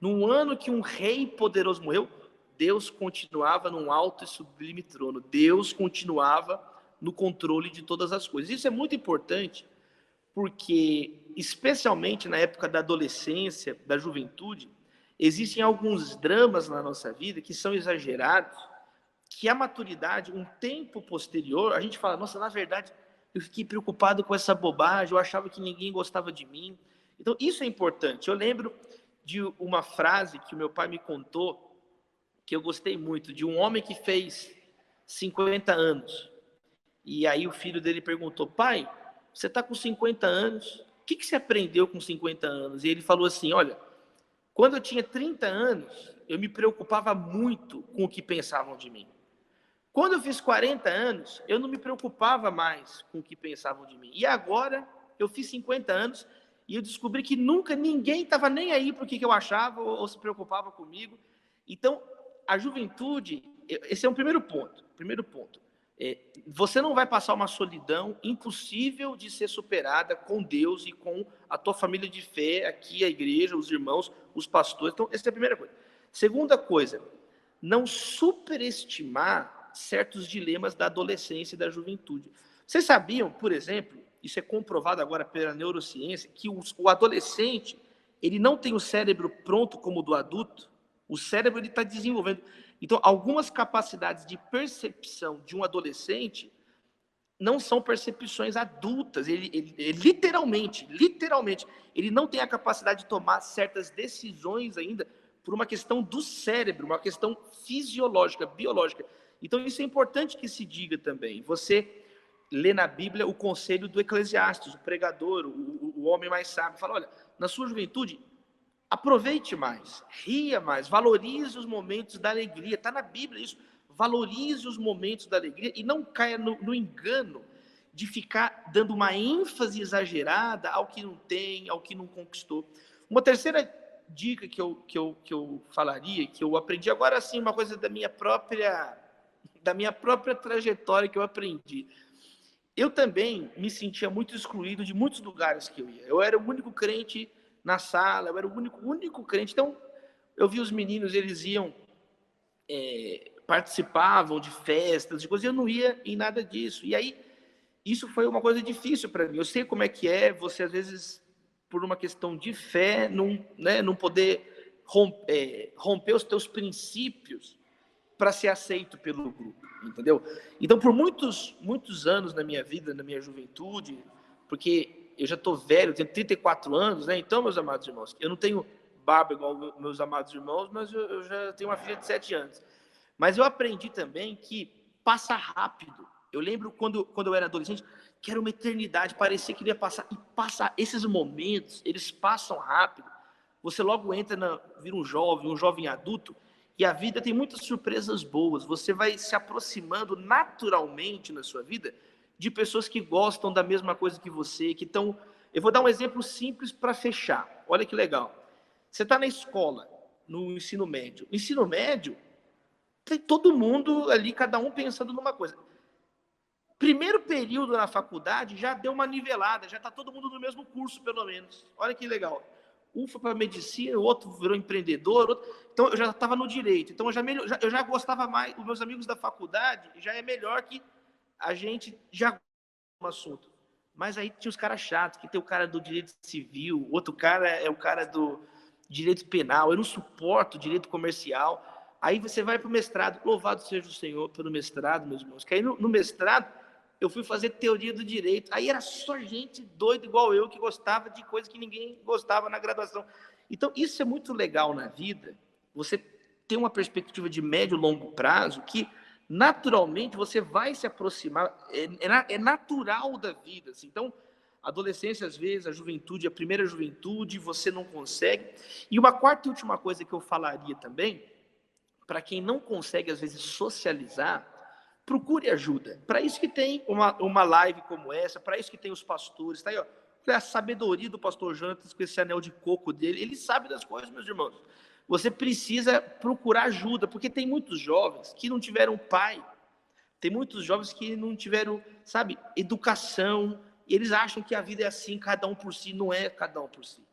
no ano que um rei poderoso morreu, Deus continuava num alto e sublime trono. Deus continuava no controle de todas as coisas. Isso é muito importante, porque, especialmente na época da adolescência, da juventude, existem alguns dramas na nossa vida que são exagerados, que a maturidade, um tempo posterior, a gente fala, nossa, na verdade, eu fiquei preocupado com essa bobagem, eu achava que ninguém gostava de mim. Então, isso é importante. Eu lembro de uma frase que o meu pai me contou, que eu gostei muito, de um homem que fez 50 anos. E aí o filho dele perguntou, pai, você está com 50 anos, o que você aprendeu com 50 anos? E ele falou assim, olha, quando eu tinha 30 anos, eu me preocupava muito com o que pensavam de mim. Quando eu fiz 40 anos, eu não me preocupava mais com o que pensavam de mim. E agora, eu fiz 50 anos e eu descobri que nunca ninguém estava nem aí para o que eu achava ou se preocupava comigo. Então, a juventude, esse é um primeiro ponto. Você não vai passar uma solidão impossível de ser superada com Deus e com a tua família de fé, aqui a igreja, os irmãos, os pastores. Então, essa é a primeira coisa. Segunda coisa, não superestimar certos dilemas da adolescência e da juventude. Vocês sabiam, por exemplo, isso é comprovado agora pela neurociência, que o adolescente, ele não tem o cérebro pronto como o do adulto, o cérebro ele está desenvolvendo. Então, algumas capacidades de percepção de um adolescente não são percepções adultas. Ele literalmente, ele não tem a capacidade de tomar certas decisões ainda por uma questão do cérebro, uma questão fisiológica, biológica. Então, isso é importante que se diga também. Você lê na Bíblia o conselho do Eclesiastes, o pregador, o homem mais sábio, fala, olha, na sua juventude, aproveite mais, ria mais, valorize os momentos da alegria. Está na Bíblia isso. Valorize os momentos da alegria e não caia no engano de ficar dando uma ênfase exagerada ao que não tem, ao que não conquistou. Uma terceira dica que eu falaria, que eu aprendi agora sim, uma coisa da minha própria trajetória que eu aprendi. Eu também me sentia muito excluído de muitos lugares que eu ia. Eu era o único crente na sala, eu era o único crente. Então, eu vi os meninos, eles iam, participavam de festas, de coisas, e eu não ia em nada disso. E aí, isso foi uma coisa difícil para mim. Eu sei como é que é, você às vezes, por uma questão de fé, não poder romper os teus princípios para ser aceito pelo grupo, entendeu? Então, por muitos anos na minha vida, na minha juventude, porque eu já estou velho, eu tenho 34 anos, né? Então, meus amados irmãos, eu não tenho barba igual meus amados irmãos, mas eu já tenho uma filha de 7 anos. Mas eu aprendi também que passa rápido. Eu lembro quando eu era adolescente, que era uma eternidade, parecia que ia passar. E esses momentos, eles passam rápido. Você logo vira um jovem adulto, e a vida tem muitas surpresas boas. Você vai se aproximando naturalmente na sua vida de pessoas que gostam da mesma coisa que você, que estão... Eu vou dar um exemplo simples para fechar. Olha que legal. Você está na escola, no ensino médio. No ensino médio, tem todo mundo ali, cada um pensando numa coisa. Primeiro período na faculdade já deu uma nivelada, já está todo mundo no mesmo curso, pelo menos. Olha que legal. Um foi para medicina, o outro virou empreendedor, então eu já estava no direito. Então eu já gostava mais, os meus amigos da faculdade já é melhor que a gente já no assunto. Mas aí tinha os caras chatos, que tem o cara do direito civil, outro cara é o cara do direito penal, eu não suporto direito comercial. Aí você vai para o mestrado, louvado seja o Senhor pelo mestrado, meus irmãos. Que aí no mestrado eu fui fazer teoria do direito. Aí era só gente doida igual eu, que gostava de coisa que ninguém gostava na graduação. Então, isso é muito legal na vida. Você tem uma perspectiva de médio e longo prazo que, naturalmente, você vai se aproximar. É natural da vida. Assim. Então, a adolescência, às vezes, a juventude, a primeira juventude, você não consegue. E uma quarta e última coisa que eu falaria também, para quem não consegue, às vezes, socializar, procure ajuda. Para isso que tem uma live como essa, para isso que tem os pastores, tá aí, ó. A sabedoria do pastor Jonatas com esse anel de coco dele, ele sabe das coisas, meus irmãos. Você precisa procurar ajuda, porque tem muitos jovens que não tiveram pai, tem muitos jovens que não tiveram, sabe, educação, e eles acham que a vida é assim, cada um por si. Não é cada um por si.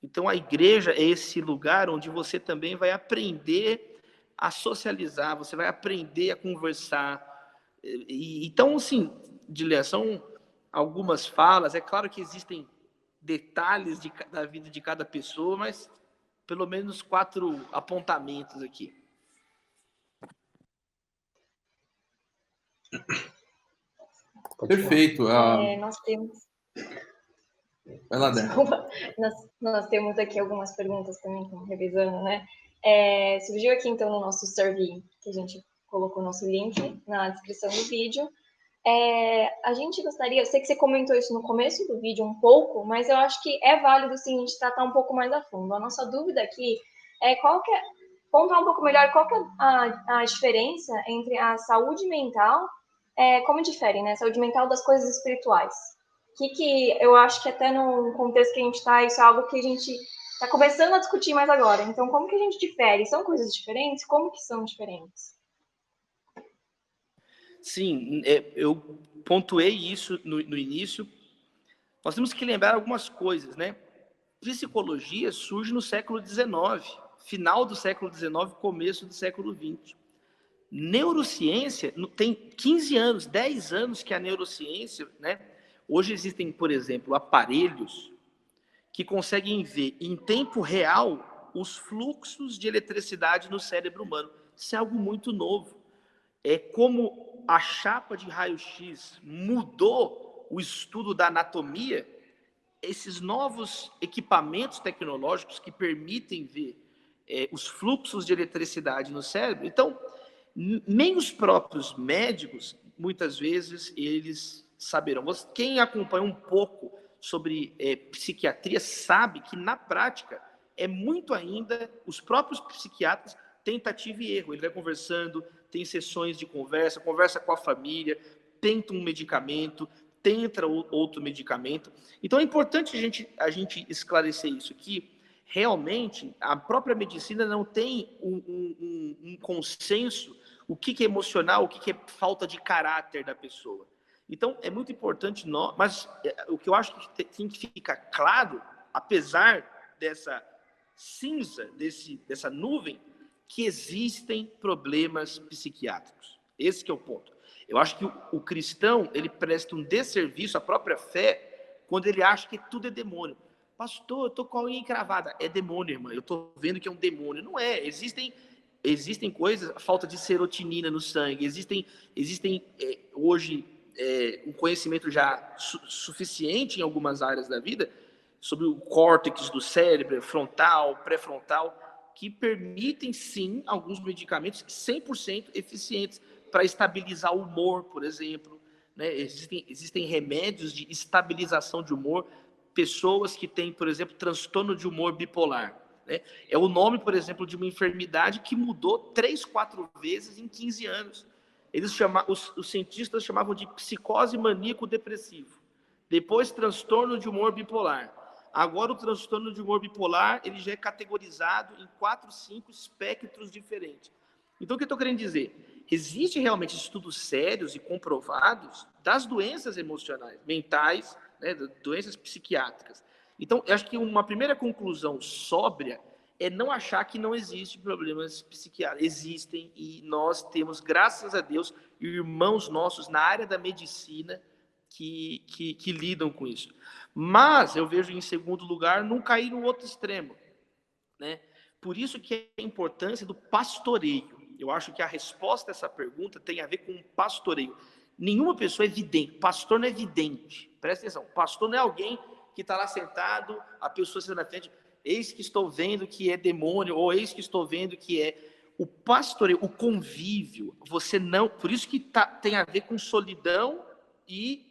Então a igreja é esse lugar onde você também vai aprender a socializar, você vai aprender a conversar. Então, assim, Dilean, são algumas falas. É claro que existem detalhes da vida de cada pessoa, mas pelo menos 4 apontamentos aqui. Perfeito. Nós temos... Vai lá, Débora. Desculpa, nós temos aqui algumas perguntas também, revisando, né? Surgiu aqui, então, no nosso survey, que a gente colocou o nosso link na descrição do vídeo. A gente gostaria, eu sei que você comentou isso no começo do vídeo um pouco, mas eu acho que é válido, sim, a gente tratar um pouco mais a fundo. A nossa dúvida aqui é contar um pouco melhor qual que é a diferença entre a saúde mental, como difere, né? Saúde mental das coisas espirituais. Que eu acho que até no contexto que a gente está, isso é algo que a gente está começando a discutir mais agora. Então, como que a gente difere? São coisas diferentes? Como que são diferentes? Sim, eu pontuei isso no início. Nós temos que lembrar algumas coisas, né? Psicologia surge no século XIX, final do século XIX, começo do século XX. Neurociência tem 15 anos, 10 anos que a neurociência, né? Hoje existem, por exemplo, aparelhos que conseguem ver em tempo real os fluxos de eletricidade no cérebro humano. Isso é algo muito novo. É como a chapa de raio-x mudou o estudo da anatomia. Esses novos equipamentos tecnológicos que permitem ver os fluxos de eletricidade no cérebro. Então, nem os próprios médicos, muitas vezes, eles saberão. Quem acompanha um pouco sobre psiquiatria sabe que, na prática, é muito ainda os próprios psiquiatras, tentativa e erro. Ele vai conversando, tem sessões de conversa com a família, tenta um medicamento, tenta outro medicamento. Então é importante a gente esclarecer isso, que realmente a própria medicina não tem um consenso o que é emocional, o que é falta de caráter da pessoa. Então é muito importante, mas o que eu acho que tem que ficar claro, apesar dessa cinza, dessa nuvem, que existem problemas psiquiátricos. Esse que é o ponto. Eu acho que o cristão, ele presta um desserviço à própria fé quando ele acha que tudo é demônio. Pastor, eu estou com a unha encravada. É demônio, irmã. Eu estou vendo que é um demônio. Não é. Existem coisas, falta de serotonina no sangue. Existem hoje um conhecimento já suficiente em algumas áreas da vida sobre o córtex do cérebro, frontal, pré-frontal, que permitem, sim, alguns medicamentos 100% eficientes para estabilizar o humor, por exemplo. Né? Existem remédios de estabilização de humor, pessoas que têm, por exemplo, transtorno de humor bipolar. Né? É o nome, por exemplo, de uma enfermidade que mudou 3, 4 vezes em 15 anos. Os cientistas chamavam de psicose maníaco-depressivo. Depois, transtorno de humor bipolar. Agora, o transtorno de humor bipolar ele já é categorizado em 4, 5 espectros diferentes. Então, o que eu estou querendo dizer? Existem realmente estudos sérios e comprovados das doenças emocionais, mentais, né, doenças psiquiátricas. Então, eu acho que uma primeira conclusão sóbria é não achar que não existem problemas psiquiátricos. Existem, e nós temos, graças a Deus, irmãos nossos na área da medicina que lidam com isso. Mas eu vejo, em segundo lugar, não cair no outro extremo. Né? Por isso que é a importância do pastoreio. Eu acho que a resposta a essa pergunta tem a ver com pastoreio. Nenhuma pessoa é vidente. Pastor não é vidente. Presta atenção. Pastor não é alguém que está lá sentado, a pessoa senta na frente, eis que estou vendo que é demônio, ou eis que estou vendo que é... O pastoreio, o convívio, você não... Por isso que tem a ver com solidão e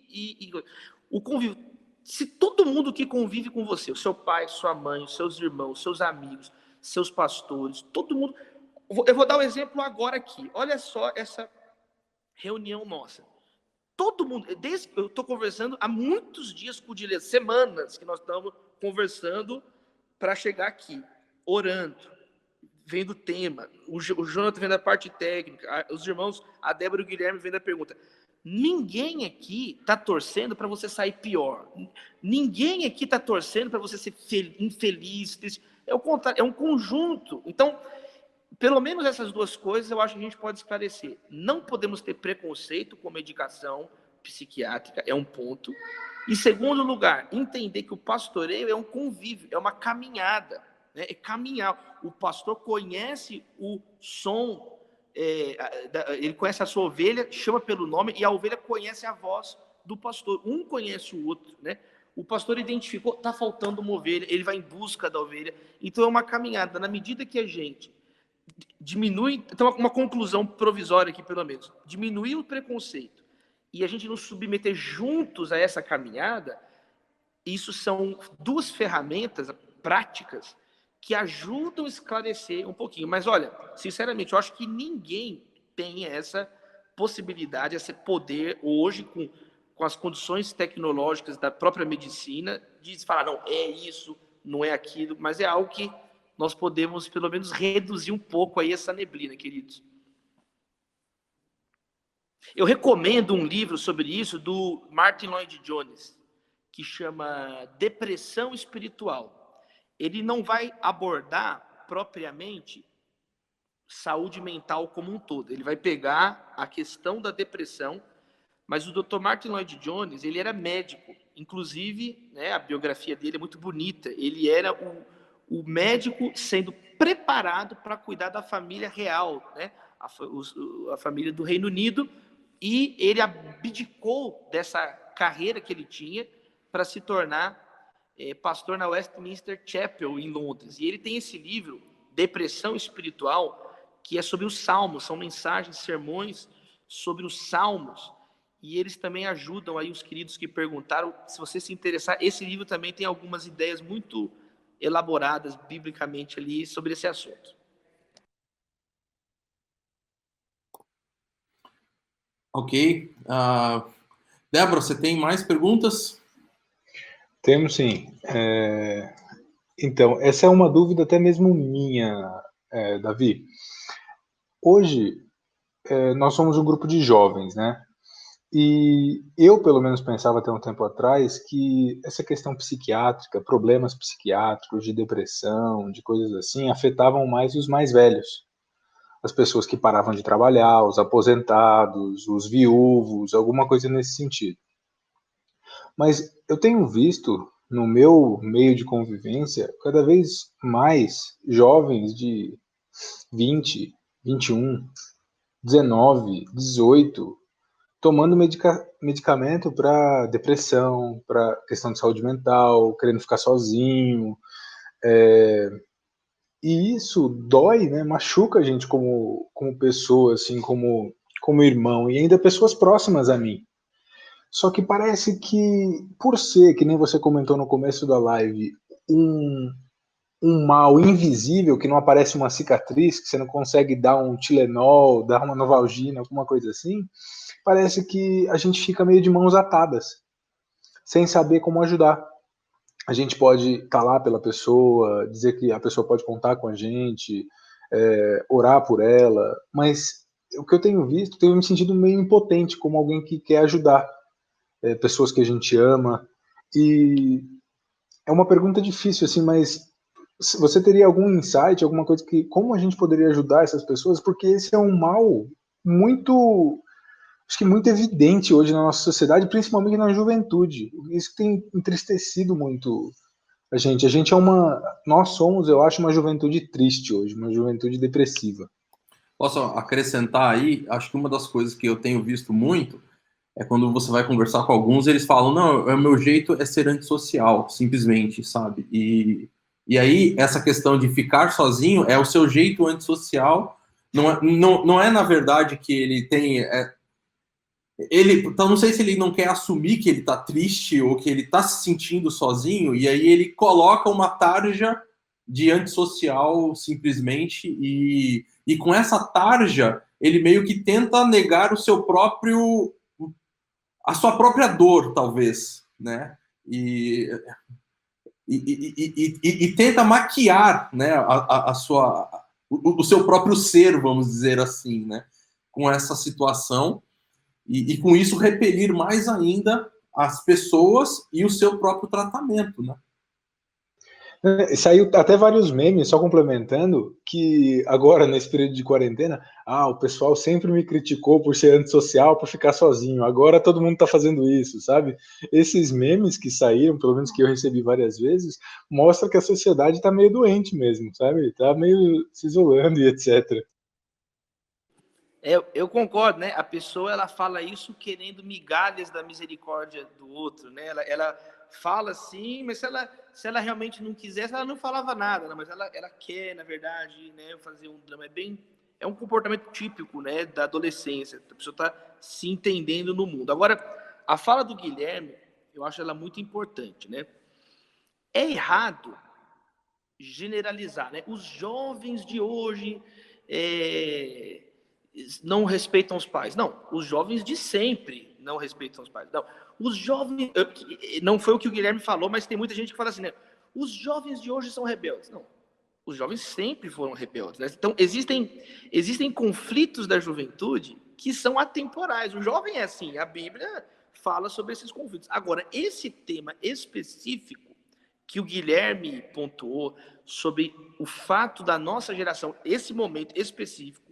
o convívio. Se todo mundo que convive com você, o seu pai, sua mãe, os seus irmãos, seus amigos, seus pastores, todo mundo... Eu vou dar um exemplo agora aqui. Olha só reunião nossa. Todo mundo, eu estou conversando há muitos dias com o Dilean, semanas que nós estamos conversando para chegar aqui, orando, vendo o tema, o Jonathan vendo a parte técnica, os irmãos, a Débora e o Guilherme vendo a pergunta. Ninguém aqui está torcendo para você sair pior. Ninguém aqui está torcendo para você ser infeliz. É o contrário, é um conjunto. Então, pelo menos essas duas coisas eu acho que a gente pode esclarecer. Não podemos ter preconceito com medicação psiquiátrica, é um ponto. Em segundo lugar, entender que o pastoreio é um convívio, é uma caminhada, né? É caminhar. O pastor conhece o som, ele conhece a sua ovelha, chama pelo nome, e a ovelha conhece a voz do pastor. Um conhece o outro, né? O pastor identificou, está faltando uma ovelha, ele vai em busca da ovelha. Então é uma caminhada. Na medida que a gente diminui, então uma conclusão provisória aqui pelo menos, diminuir o preconceito e a gente nos submeter juntos a essa caminhada, isso são duas ferramentas práticas que ajudam a esclarecer um pouquinho. Mas olha, sinceramente, eu acho que ninguém tem essa possibilidade, esse poder hoje com as condições tecnológicas da própria medicina de falar, não, é isso, não é aquilo, mas é algo que nós podemos, pelo menos, reduzir um pouco aí essa neblina, queridos. Eu recomendo um livro sobre isso do Martin Lloyd-Jones, que chama Depressão Espiritual. Ele não vai abordar propriamente saúde mental como um todo. Ele vai pegar a questão da depressão, mas o Dr. Martin Lloyd-Jones, ele era médico. Inclusive, né, a biografia dele é muito bonita. Ele era o médico sendo preparado para cuidar da família real, né? A família do Reino Unido, e ele abdicou dessa carreira que ele tinha para se tornar pastor na Westminster Chapel, em Londres. E ele tem esse livro, Depressão Espiritual, que é sobre os Salmos, são mensagens, sermões sobre os Salmos, e eles também ajudam aí os queridos que perguntaram, se você se interessar, esse livro também tem algumas ideias muito elaboradas biblicamente ali sobre esse assunto. Ok. Débora, você tem mais perguntas? Temos sim. Então, essa é uma dúvida até mesmo minha, Davi. Hoje, nós somos um grupo de jovens, né? E eu, pelo menos, pensava até um tempo atrás que essa questão psiquiátrica, problemas psiquiátricos, de depressão, de coisas assim, afetavam mais os mais velhos. As pessoas que paravam de trabalhar, os aposentados, os viúvos, alguma coisa nesse sentido. Mas eu tenho visto, no meu meio de convivência, cada vez mais jovens de 20, 21, 19, 18, tomando medicamento para depressão, para questão de saúde mental, querendo ficar sozinho. E isso dói, né? Machuca a gente como pessoa, assim, como irmão, e ainda pessoas próximas a mim. Só que parece que, por ser, que nem você comentou no começo da live, um mal invisível, que não aparece uma cicatriz, que você não consegue dar um Tilenol, dar uma Novalgina, alguma coisa assim, parece que a gente fica meio de mãos atadas, sem saber como ajudar. A gente pode estar lá pela pessoa, dizer que a pessoa pode contar com a gente, orar por ela, mas o que eu tenho visto, tenho me sentido meio impotente, como alguém que quer ajudar pessoas que a gente ama. E é uma pergunta difícil, assim, mas você teria algum insight, alguma coisa que, como a gente poderia ajudar essas pessoas? Porque esse é um mal muito, acho que muito evidente hoje na nossa sociedade, principalmente na juventude. Isso tem entristecido muito a gente. Nós somos, eu acho, uma juventude triste hoje, uma juventude depressiva. Posso acrescentar aí? Acho que uma das coisas que eu tenho visto muito é quando você vai conversar com alguns, eles falam, não, o meu jeito é ser antissocial, simplesmente, sabe? E aí, essa questão de ficar sozinho é o seu jeito antissocial, não é na verdade que ele tem... então, não sei se ele não quer assumir que ele está triste ou que ele está se sentindo sozinho, e aí ele coloca uma tarja de antissocial simplesmente, e com essa tarja ele meio que tenta negar a sua própria dor, talvez, né? E tenta maquiar, né, o seu próprio ser, vamos dizer assim, né, com essa situação, e com isso repelir mais ainda as pessoas e o seu próprio tratamento, né? Saiu até vários memes, só complementando, que agora, nesse período de quarentena, o pessoal sempre me criticou por ser antissocial, por ficar sozinho, agora todo mundo tá fazendo isso, sabe? Esses memes que saíram, pelo menos que eu recebi várias vezes, mostra que a sociedade tá meio doente mesmo, sabe? Tá meio se isolando e etc. Eu concordo, né? A pessoa, ela fala isso querendo migalhas da misericórdia do outro, né? Ela fala assim, mas se ela realmente não quisesse, ela não falava nada, né? Mas ela quer, na verdade, né, fazer um drama. É um comportamento típico, né, da adolescência. A pessoa está se entendendo no mundo. Agora, a fala do Guilherme, eu acho ela muito importante, né? É errado generalizar, né? Os jovens de hoje não respeitam os pais. Não, os jovens de sempre não respeitam os pais. Não, os jovens... Não foi o que o Guilherme falou, mas tem muita gente que fala assim, né? Os jovens de hoje são rebeldes. Não, os jovens sempre foram rebeldes, né? Então, existem conflitos da juventude que são atemporais. O jovem é assim, a Bíblia fala sobre esses conflitos. Agora, esse tema específico que o Guilherme pontuou sobre o fato da nossa geração, esse momento específico,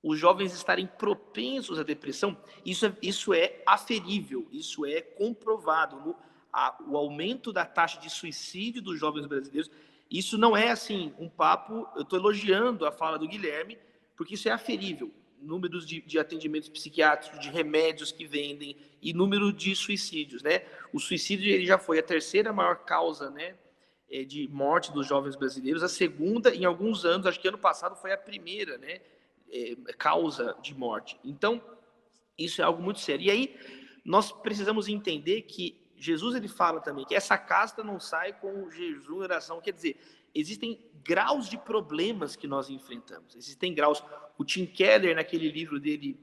os jovens estarem propensos à depressão, isso é aferível, isso é comprovado. O aumento da taxa de suicídio dos jovens brasileiros, isso não é assim um papo, eu estou elogiando a fala do Guilherme, porque isso é aferível. Números de atendimentos psiquiátricos, de remédios que vendem e número de suicídios, né? O suicídio ele já foi a terceira maior causa, né, de morte dos jovens brasileiros, a segunda em alguns anos, acho que ano passado foi a primeira, né, causa de morte. Então, isso é algo muito sério. E aí, nós precisamos entender que Jesus ele fala também que essa casta não sai com jejum e oração. Quer dizer, existem graus de problemas que nós enfrentamos. Existem graus. O Tim Keller, naquele livro dele,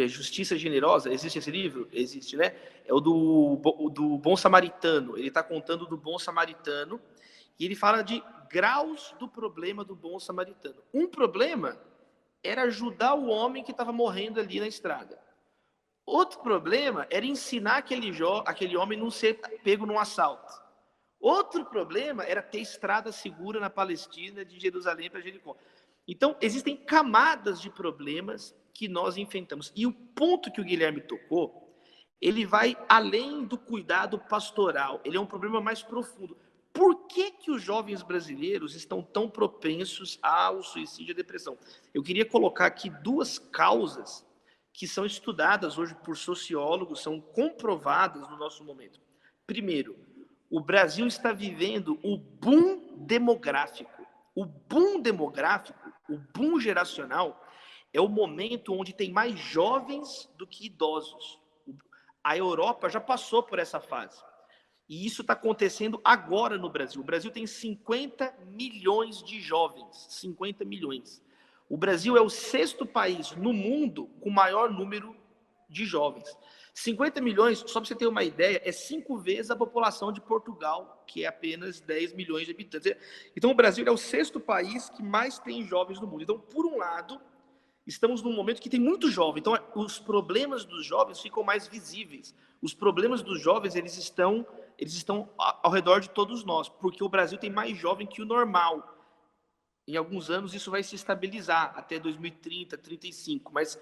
Justiça Generosa, existe esse livro? Existe, né? É o do Bom Samaritano. Ele está contando do Bom Samaritano e ele fala de graus do problema do Bom Samaritano. Um problema era ajudar o homem que estava morrendo ali na estrada. Outro problema era ensinar aquele homem a não ser pego num assalto. Outro problema era ter estrada segura na Palestina, de Jerusalém para Jericó. Então, existem camadas de problemas que nós enfrentamos. E o ponto que o Guilherme tocou, ele vai além do cuidado pastoral. Ele é um problema mais profundo. Por que os jovens brasileiros estão tão propensos ao suicídio e à depressão? Eu queria colocar aqui duas causas que são estudadas hoje por sociólogos, são comprovadas no nosso momento. Primeiro, o Brasil está vivendo o boom demográfico. O boom demográfico, o boom geracional, é o momento onde tem mais jovens do que idosos. A Europa já passou por essa fase. E isso está acontecendo agora no Brasil. O Brasil tem 50 milhões de jovens. 50 milhões. O Brasil é o 6º país no mundo com maior número de jovens. 50 milhões, só para você ter uma ideia, é 5 vezes a população de Portugal, que é apenas 10 milhões de habitantes. Então, o Brasil é o 6º país que mais tem jovens no mundo. Então, por um lado, estamos num momento que tem muito jovem. Então, os problemas dos jovens ficam mais visíveis. Os problemas dos jovens, eles estão ao redor de todos nós, porque o Brasil tem mais jovem que o normal. Em alguns anos isso vai se estabilizar, até 2030, 35, mas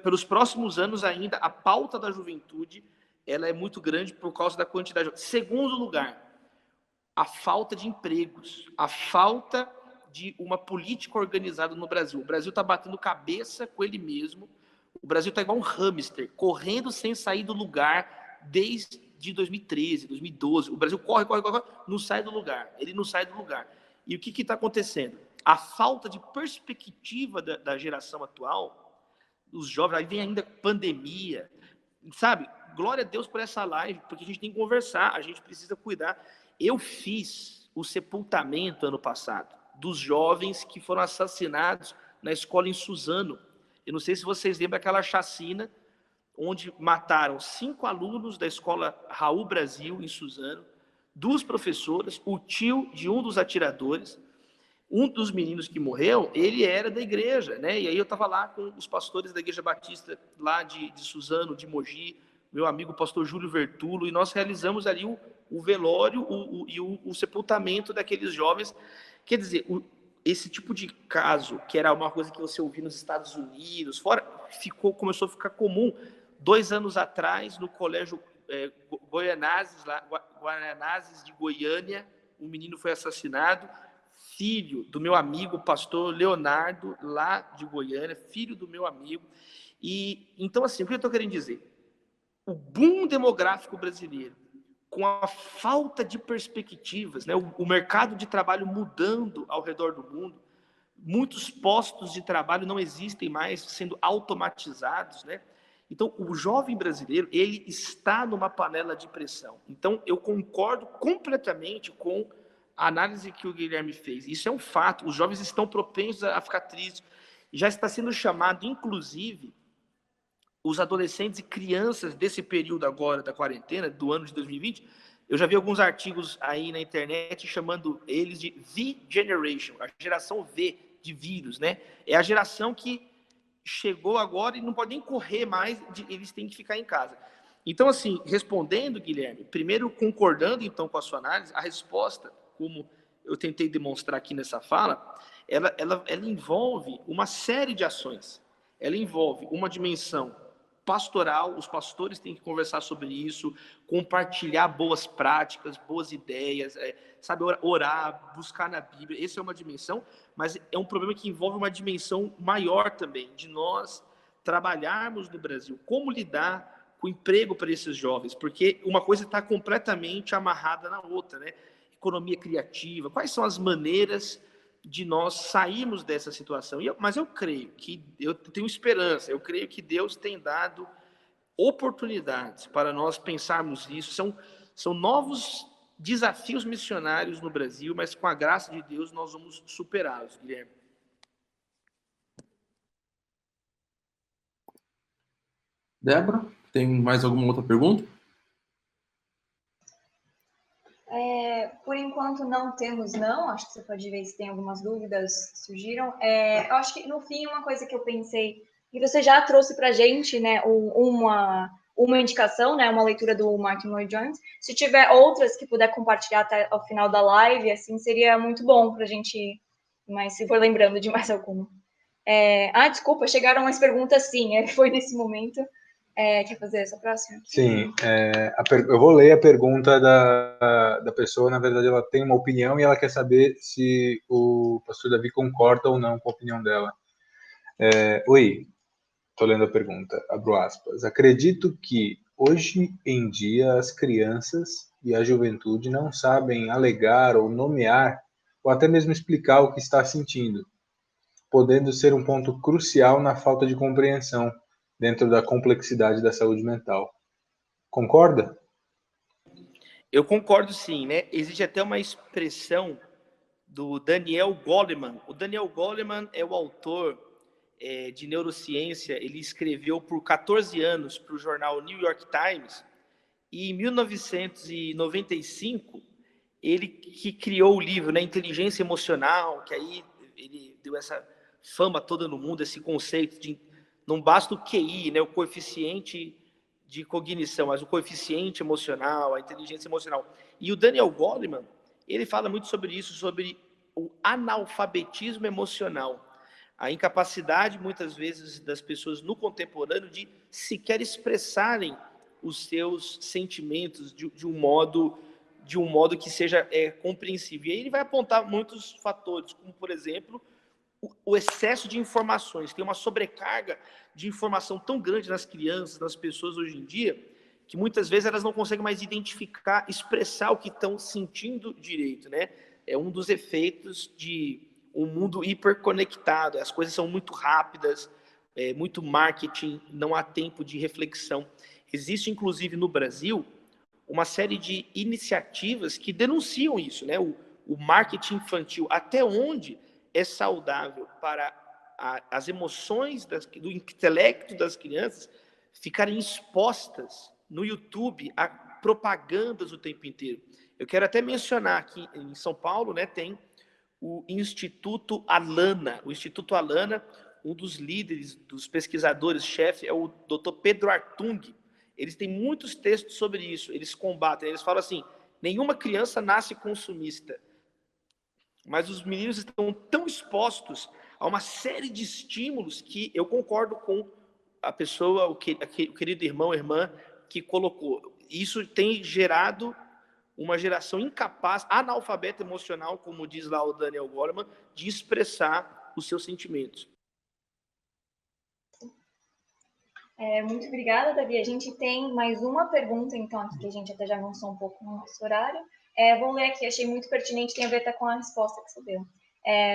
pelos próximos anos ainda, a pauta da juventude ela é muito grande por causa da quantidade. Segundo lugar, a falta de empregos, a falta de uma política organizada no Brasil. O Brasil está batendo cabeça com ele mesmo, o Brasil está igual um hamster, correndo sem sair do lugar desde 2013, 2012. O Brasil corre, não sai do lugar, ele não sai do lugar. E o que está acontecendo? A falta de perspectiva da geração atual, os jovens, aí vem ainda pandemia, sabe? Glória a Deus por essa live, porque a gente tem que conversar, a gente precisa cuidar. Eu fiz o sepultamento ano passado dos jovens que foram assassinados na escola em Suzano. Eu não sei se vocês lembram aquela chacina onde mataram 5 alunos da escola Raul Brasil, em Suzano, 2 professoras, o tio de um dos atiradores. Um dos meninos que morreu, ele era da igreja, né? E aí eu estava lá com os pastores da Igreja Batista, lá de Suzano, de Mogi, meu amigo pastor Júlio Vertulo, e nós realizamos ali o velório e o sepultamento daqueles jovens. Quer dizer, esse tipo de caso, que era uma coisa que você ouvia nos Estados Unidos, começou a ficar comum. 2 anos atrás, no colégio Goianazes de Goiânia, um menino foi assassinado, filho do meu amigo pastor Leonardo, lá de Goiânia, filho do meu amigo. E então, assim, o que eu estou querendo dizer? O boom demográfico brasileiro, com a falta de perspectivas, né? O mercado de trabalho mudando ao redor do mundo, muitos postos de trabalho não existem mais, sendo automatizados, né? Então, o jovem brasileiro, ele está numa panela de pressão. Então, eu concordo completamente com a análise que o Guilherme fez. Isso é um fato. Os jovens estão propensos a ficar tristes. Já está sendo chamado, inclusive, os adolescentes e crianças desse período agora da quarentena, do ano de 2020, eu já vi alguns artigos aí na internet chamando eles de V-Generation, a geração V de vírus, né? É a geração que chegou agora e não pode nem correr mais, eles têm que ficar em casa. Então, assim, respondendo, Guilherme, primeiro concordando então com a sua análise, a resposta, como eu tentei demonstrar aqui nessa fala, ela envolve uma série de ações. Ela envolve uma dimensão pastoral, os pastores têm que conversar sobre isso, compartilhar boas práticas, boas ideias, sabe, orar, buscar na Bíblia. Essa é uma dimensão, mas é um problema que envolve uma dimensão maior também, de nós trabalharmos no Brasil, como lidar com o emprego para esses jovens, porque uma coisa está completamente amarrada na outra, né? Economia criativa, quais são as maneiras de nós sairmos dessa situação? Mas eu creio que, eu tenho esperança, eu creio que Deus tem dado oportunidades para nós pensarmos nisso. São novos desafios missionários no Brasil, mas com a graça de Deus nós vamos superá-los, Guilherme. Débora, tem mais alguma outra pergunta? Por enquanto não temos, não. Acho que você pode ver se tem algumas dúvidas que surgiram. Eu acho que, no fim, uma coisa que eu pensei, e você já trouxe para a gente, né, uma indicação, né, uma leitura do Martin Lloyd-Jones. Se tiver outras que puder compartilhar até ao final da live, assim, seria muito bom para a gente, mas se for lembrando de mais alguma. Desculpa, chegaram umas perguntas, sim, foi nesse momento. Quer fazer essa próxima? Sim, eu vou ler a pergunta da pessoa. Na verdade, ela tem uma opinião e ela quer saber se o pastor Davi concorda ou não com a opinião dela. Oi, estou lendo a pergunta, abro aspas. Acredito que, hoje em dia, as crianças e a juventude não sabem alegar ou nomear, ou até mesmo explicar o que está sentindo, podendo ser um ponto crucial na falta de compreensão dentro da complexidade da saúde mental. Concorda? Eu concordo, sim, né? Existe até uma expressão do Daniel Goleman. O Daniel Goleman é o autor de neurociência. Ele escreveu por 14 anos para o jornal New York Times, e em 1995 ele que criou o livro, né, Inteligência Emocional, que aí ele deu essa fama toda no mundo, esse conceito de não basta o QI, né, o coeficiente de cognição, mas o coeficiente emocional, a inteligência emocional. E o Daniel Goleman, ele fala muito sobre isso, sobre o analfabetismo emocional, a incapacidade, muitas vezes, das pessoas no contemporâneo de sequer expressarem os seus sentimentos de um modo que seja compreensível. E aí ele vai apontar muitos fatores, como, por exemplo, o excesso de informações. Tem uma sobrecarga de informação tão grande nas crianças, nas pessoas hoje em dia, que muitas vezes elas não conseguem mais identificar, expressar o que estão sentindo direito, né? É um dos efeitos de um mundo hiperconectado. As coisas são muito rápidas, muito marketing, não há tempo de reflexão. Existe, inclusive, no Brasil, uma série de iniciativas que denunciam isso, né? o marketing infantil, até onde é saudável para as emoções do intelecto das crianças ficarem expostas no YouTube a propagandas o tempo inteiro. Eu quero até mencionar que em São Paulo, né, tem o Instituto Alana. O Instituto Alana, um dos líderes, dos pesquisadores-chefe, é o Dr. Pedro Artung. Eles têm muitos textos sobre isso, eles combatem, eles falam assim, nenhuma criança nasce consumista, mas os meninos estão tão expostos a uma série de estímulos que eu concordo com a pessoa, o querido irmão, irmã, que colocou. Isso tem gerado uma geração incapaz, analfabeta emocional, como diz lá o Daniel Goleman, de expressar os seus sentimentos. Muito obrigada, Davi. A gente tem mais uma pergunta, então, aqui que a gente até já avançou um pouco no nosso horário. Vou ler aqui, achei muito pertinente, tem a ver até com a resposta que você deu.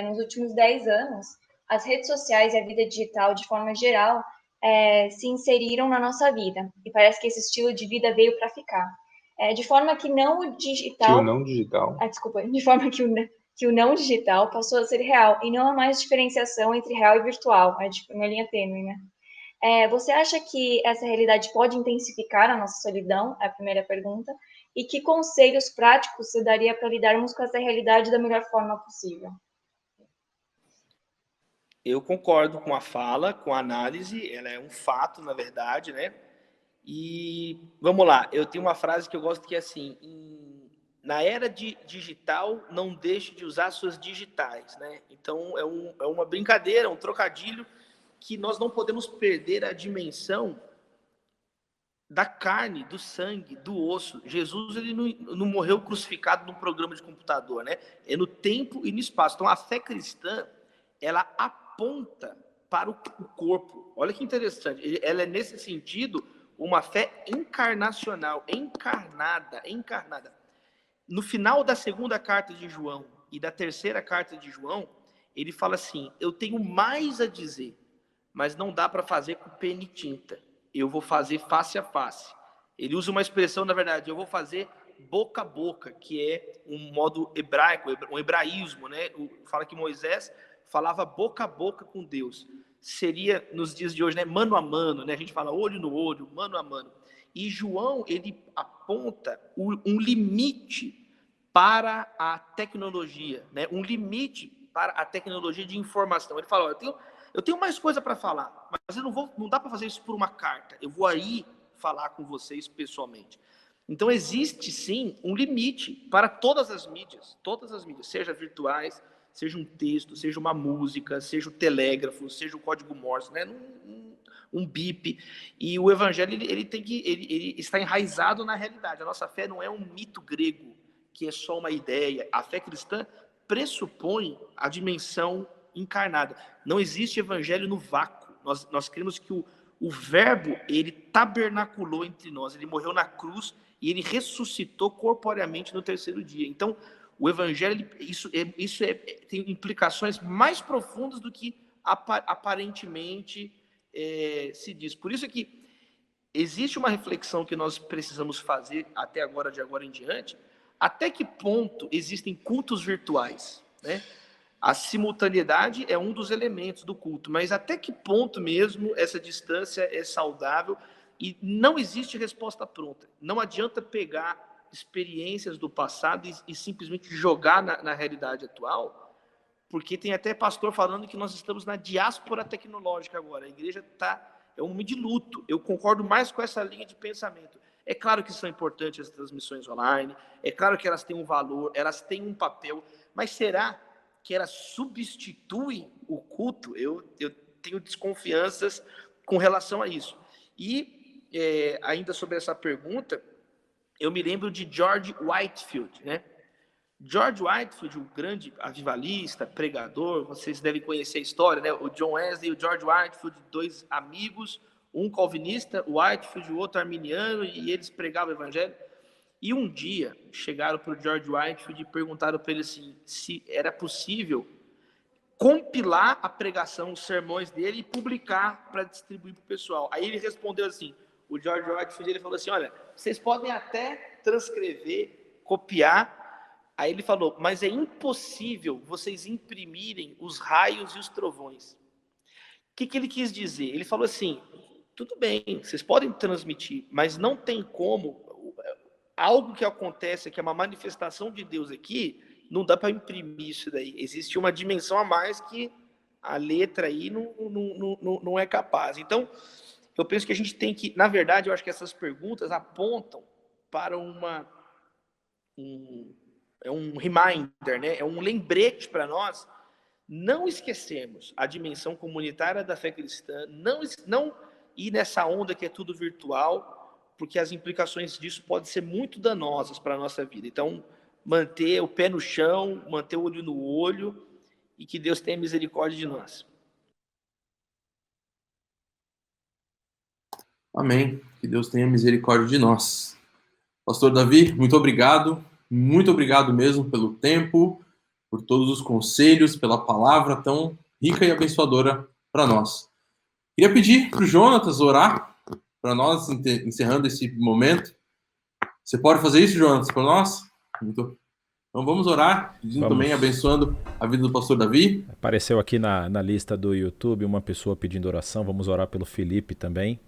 Nos últimos 10 anos, as redes sociais e a vida digital, de forma geral, se inseriram na nossa vida. E parece que esse estilo de vida veio para ficar. De forma que não o digital... Que o não digital. Desculpa. De forma que o não digital passou a ser real. E não há mais diferenciação entre real e virtual. É tipo uma linha tênue, né? Você acha que essa realidade pode intensificar a nossa solidão? É a primeira pergunta. E que conselhos práticos você daria para lidarmos com essa realidade da melhor forma possível? Eu concordo com a fala, com a análise, ela é um fato, na verdade, né? E vamos lá, eu tenho uma frase que eu gosto que é assim, na era digital, não deixe de usar suas digitais, né? Então, é uma brincadeira, um trocadilho, que nós não podemos perder a dimensão da carne, do sangue, do osso. Jesus, ele não morreu crucificado num programa de computador, né? É no tempo e no espaço. Então, a fé cristã, ela aponta para o corpo. Olha que interessante. Ela é, nesse sentido, uma fé encarnacional, encarnada. No final da segunda carta de João e da terceira carta de João, ele fala assim, eu tenho mais a dizer, mas não dá para fazer com pena e tinta. Eu vou fazer face a face. Ele usa uma expressão, na verdade, eu vou fazer boca a boca, que é um modo hebraico, um hebraísmo, né? Fala que Moisés falava boca a boca com Deus. Seria, nos dias de hoje, né, mano a mano, né? A gente fala olho no olho, mano a mano. E João, ele aponta um limite para a tecnologia, né? Um limite para a tecnologia de informação. Ele fala, eu tenho mais coisa para falar, mas não dá para fazer isso por uma carta. Eu vou aí falar com vocês pessoalmente. Então, existe, sim, um limite para todas as mídias, seja virtuais, seja um texto, seja uma música, seja o telégrafo, seja o código Morse, né? Um bip. E o evangelho, ele está enraizado na realidade. A nossa fé não é um mito grego, que é só uma ideia. A fé cristã pressupõe a dimensão encarnada. Não existe evangelho no vácuo. Nós cremos que o verbo, ele tabernaculou entre nós. Ele morreu na cruz e ele ressuscitou corporeamente no terceiro dia. Então, o evangelho, tem implicações mais profundas do que aparentemente se diz. Por isso que existe uma reflexão que nós precisamos fazer até agora, de agora em diante, até que ponto existem cultos virtuais, né? A simultaneidade é um dos elementos do culto, mas até que ponto mesmo essa distância é saudável e não existe resposta pronta. Não adianta pegar experiências do passado e simplesmente jogar na realidade atual, porque tem até pastor falando que nós estamos na diáspora tecnológica agora. A igreja é um momento de luto. Eu concordo mais com essa linha de pensamento. É claro que são importantes as transmissões online, é claro que elas têm um valor, elas têm um papel, mas será que elas substituem o culto? Eu tenho desconfianças com relação a isso. E ainda sobre essa pergunta, eu me lembro de George Whitefield, né? George Whitefield, o grande avivalista, pregador, vocês devem conhecer a história, né? O John Wesley e o George Whitefield, dois amigos, um calvinista, o Whitefield, o outro arminiano, e eles pregavam o evangelho. E um dia chegaram para o George Whitefield e perguntaram para ele assim, se era possível compilar a pregação, os sermões dele e publicar para distribuir para o pessoal. Aí ele respondeu assim, o George Whitefield, ele falou assim, olha, vocês podem até transcrever, copiar, Aí ele falou, mas é impossível vocês imprimirem os raios e os trovões. O que ele quis dizer? Ele falou assim, tudo bem, vocês podem transmitir, mas não tem como, algo que acontece, que é uma manifestação de Deus aqui, não dá para imprimir isso daí. Existe uma dimensão a mais que a letra aí não é capaz. Então, eu penso que a gente tem que, na verdade, eu acho que essas perguntas apontam para um reminder, né? É um lembrete para nós não esquecermos a dimensão comunitária da fé cristã, não ir nessa onda que é tudo virtual, porque as implicações disso podem ser muito danosas para a nossa vida. Então, manter o pé no chão, manter o olho no olho, e que Deus tenha misericórdia de nós. Amém. Que Deus tenha misericórdia de nós. Pastor Davi, muito obrigado mesmo pelo tempo, por todos os conselhos, pela palavra tão rica e abençoadora para nós. Queria pedir para o Jonatas orar para nós, encerrando esse momento. Você pode fazer isso, Jonatas, para nós? Então vamos orar, pedindo também, abençoando a vida do pastor Davi. Apareceu aqui na lista do YouTube uma pessoa pedindo oração. Vamos orar pelo Felipe também.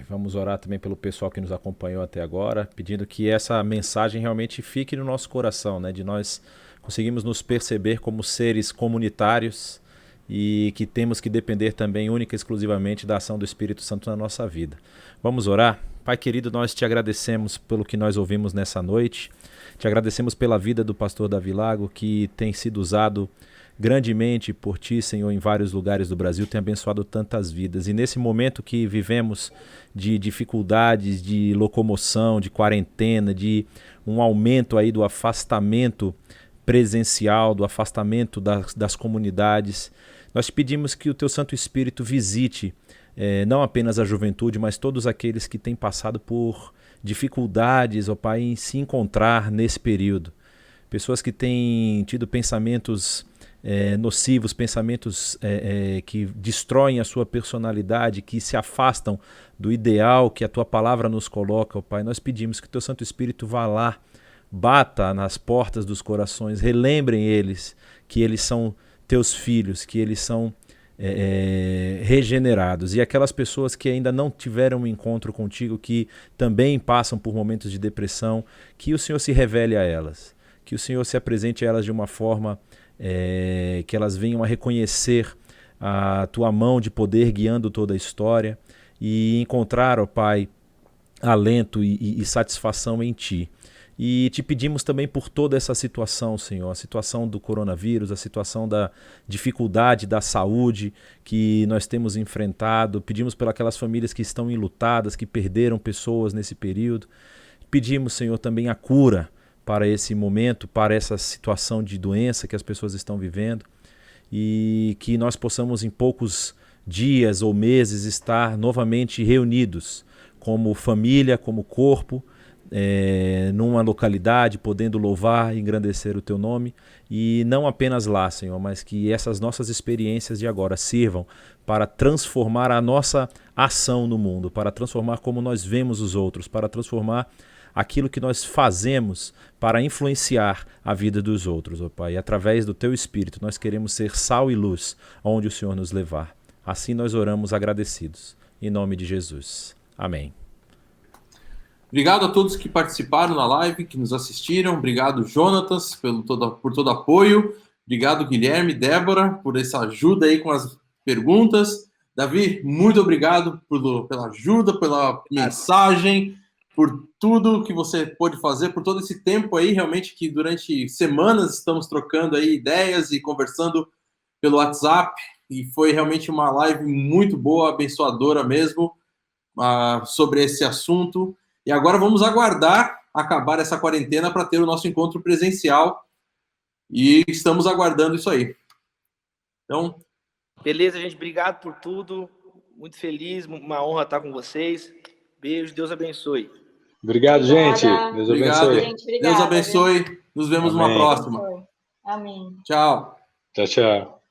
Vamos orar também pelo pessoal que nos acompanhou até agora, pedindo que essa mensagem realmente fique no nosso coração, né? De nós conseguimos nos perceber como seres comunitários e que temos que depender também única e exclusivamente da ação do Espírito Santo na nossa vida. Vamos orar? Pai querido, nós te agradecemos pelo que nós ouvimos nessa noite, te agradecemos pela vida do pastor Davi Lago, que tem sido usado grandemente por ti, Senhor, em vários lugares do Brasil, tem abençoado tantas vidas. E nesse momento que vivemos de dificuldades, de locomoção, de quarentena, de um aumento aí do afastamento presencial, do afastamento das comunidades, nós te pedimos que o teu Santo Espírito visite não apenas a juventude, mas todos aqueles que têm passado por dificuldades, ó Pai, em se encontrar nesse período. Pessoas que têm tido pensamentos nocivos, pensamentos que destroem a sua personalidade, que se afastam do ideal que a tua palavra nos coloca, ó Pai. Nós pedimos que o teu Santo Espírito vá lá, bata nas portas dos corações, relembrem eles que eles são teus filhos, que eles são regenerados. E aquelas pessoas que ainda não tiveram um encontro contigo, que também passam por momentos de depressão, que o Senhor se revele a elas, que o Senhor se apresente a elas de uma forma que elas venham a reconhecer a tua mão de poder guiando toda a história e encontrar, ó Pai, alento e satisfação em ti. E te pedimos também por toda essa situação, Senhor, a situação do coronavírus, a situação da dificuldade da saúde que nós temos enfrentado. Pedimos pelas famílias que estão enlutadas, que perderam pessoas nesse período. Pedimos, Senhor, também a cura para esse momento, para essa situação de doença que as pessoas estão vivendo, e que nós possamos em poucos dias ou meses estar novamente reunidos como família, como corpo, numa localidade, podendo louvar e engrandecer o teu nome, e não apenas lá, Senhor, mas que essas nossas experiências de agora sirvam para transformar a nossa ação no mundo, para transformar como nós vemos os outros, para transformar aquilo que nós fazemos para influenciar a vida dos outros, ó Pai. E através do teu Espírito nós queremos ser sal e luz onde o Senhor nos levar. Assim nós oramos agradecidos. Em nome de Jesus. Amém. Obrigado a todos que participaram na live, que nos assistiram. Obrigado, Jonatas, por todo apoio. Obrigado, Guilherme, Débora, por essa ajuda aí com as perguntas. Davi, muito obrigado pela ajuda, pela mensagem, por tudo que você pôde fazer, por todo esse tempo aí, realmente, que durante semanas estamos trocando aí ideias e conversando pelo WhatsApp, e foi realmente uma live muito boa, abençoadora mesmo, sobre esse assunto. E agora vamos aguardar acabar essa quarentena para ter o nosso encontro presencial, e estamos aguardando isso aí. Então, beleza, gente, obrigado por tudo, muito feliz, uma honra estar com vocês. Beijo, Deus abençoe. Obrigado, gente. Deus abençoe. Gente, obrigada, Deus abençoe. Nos vemos numa próxima. Amém. Tchau. Tchau, tchau.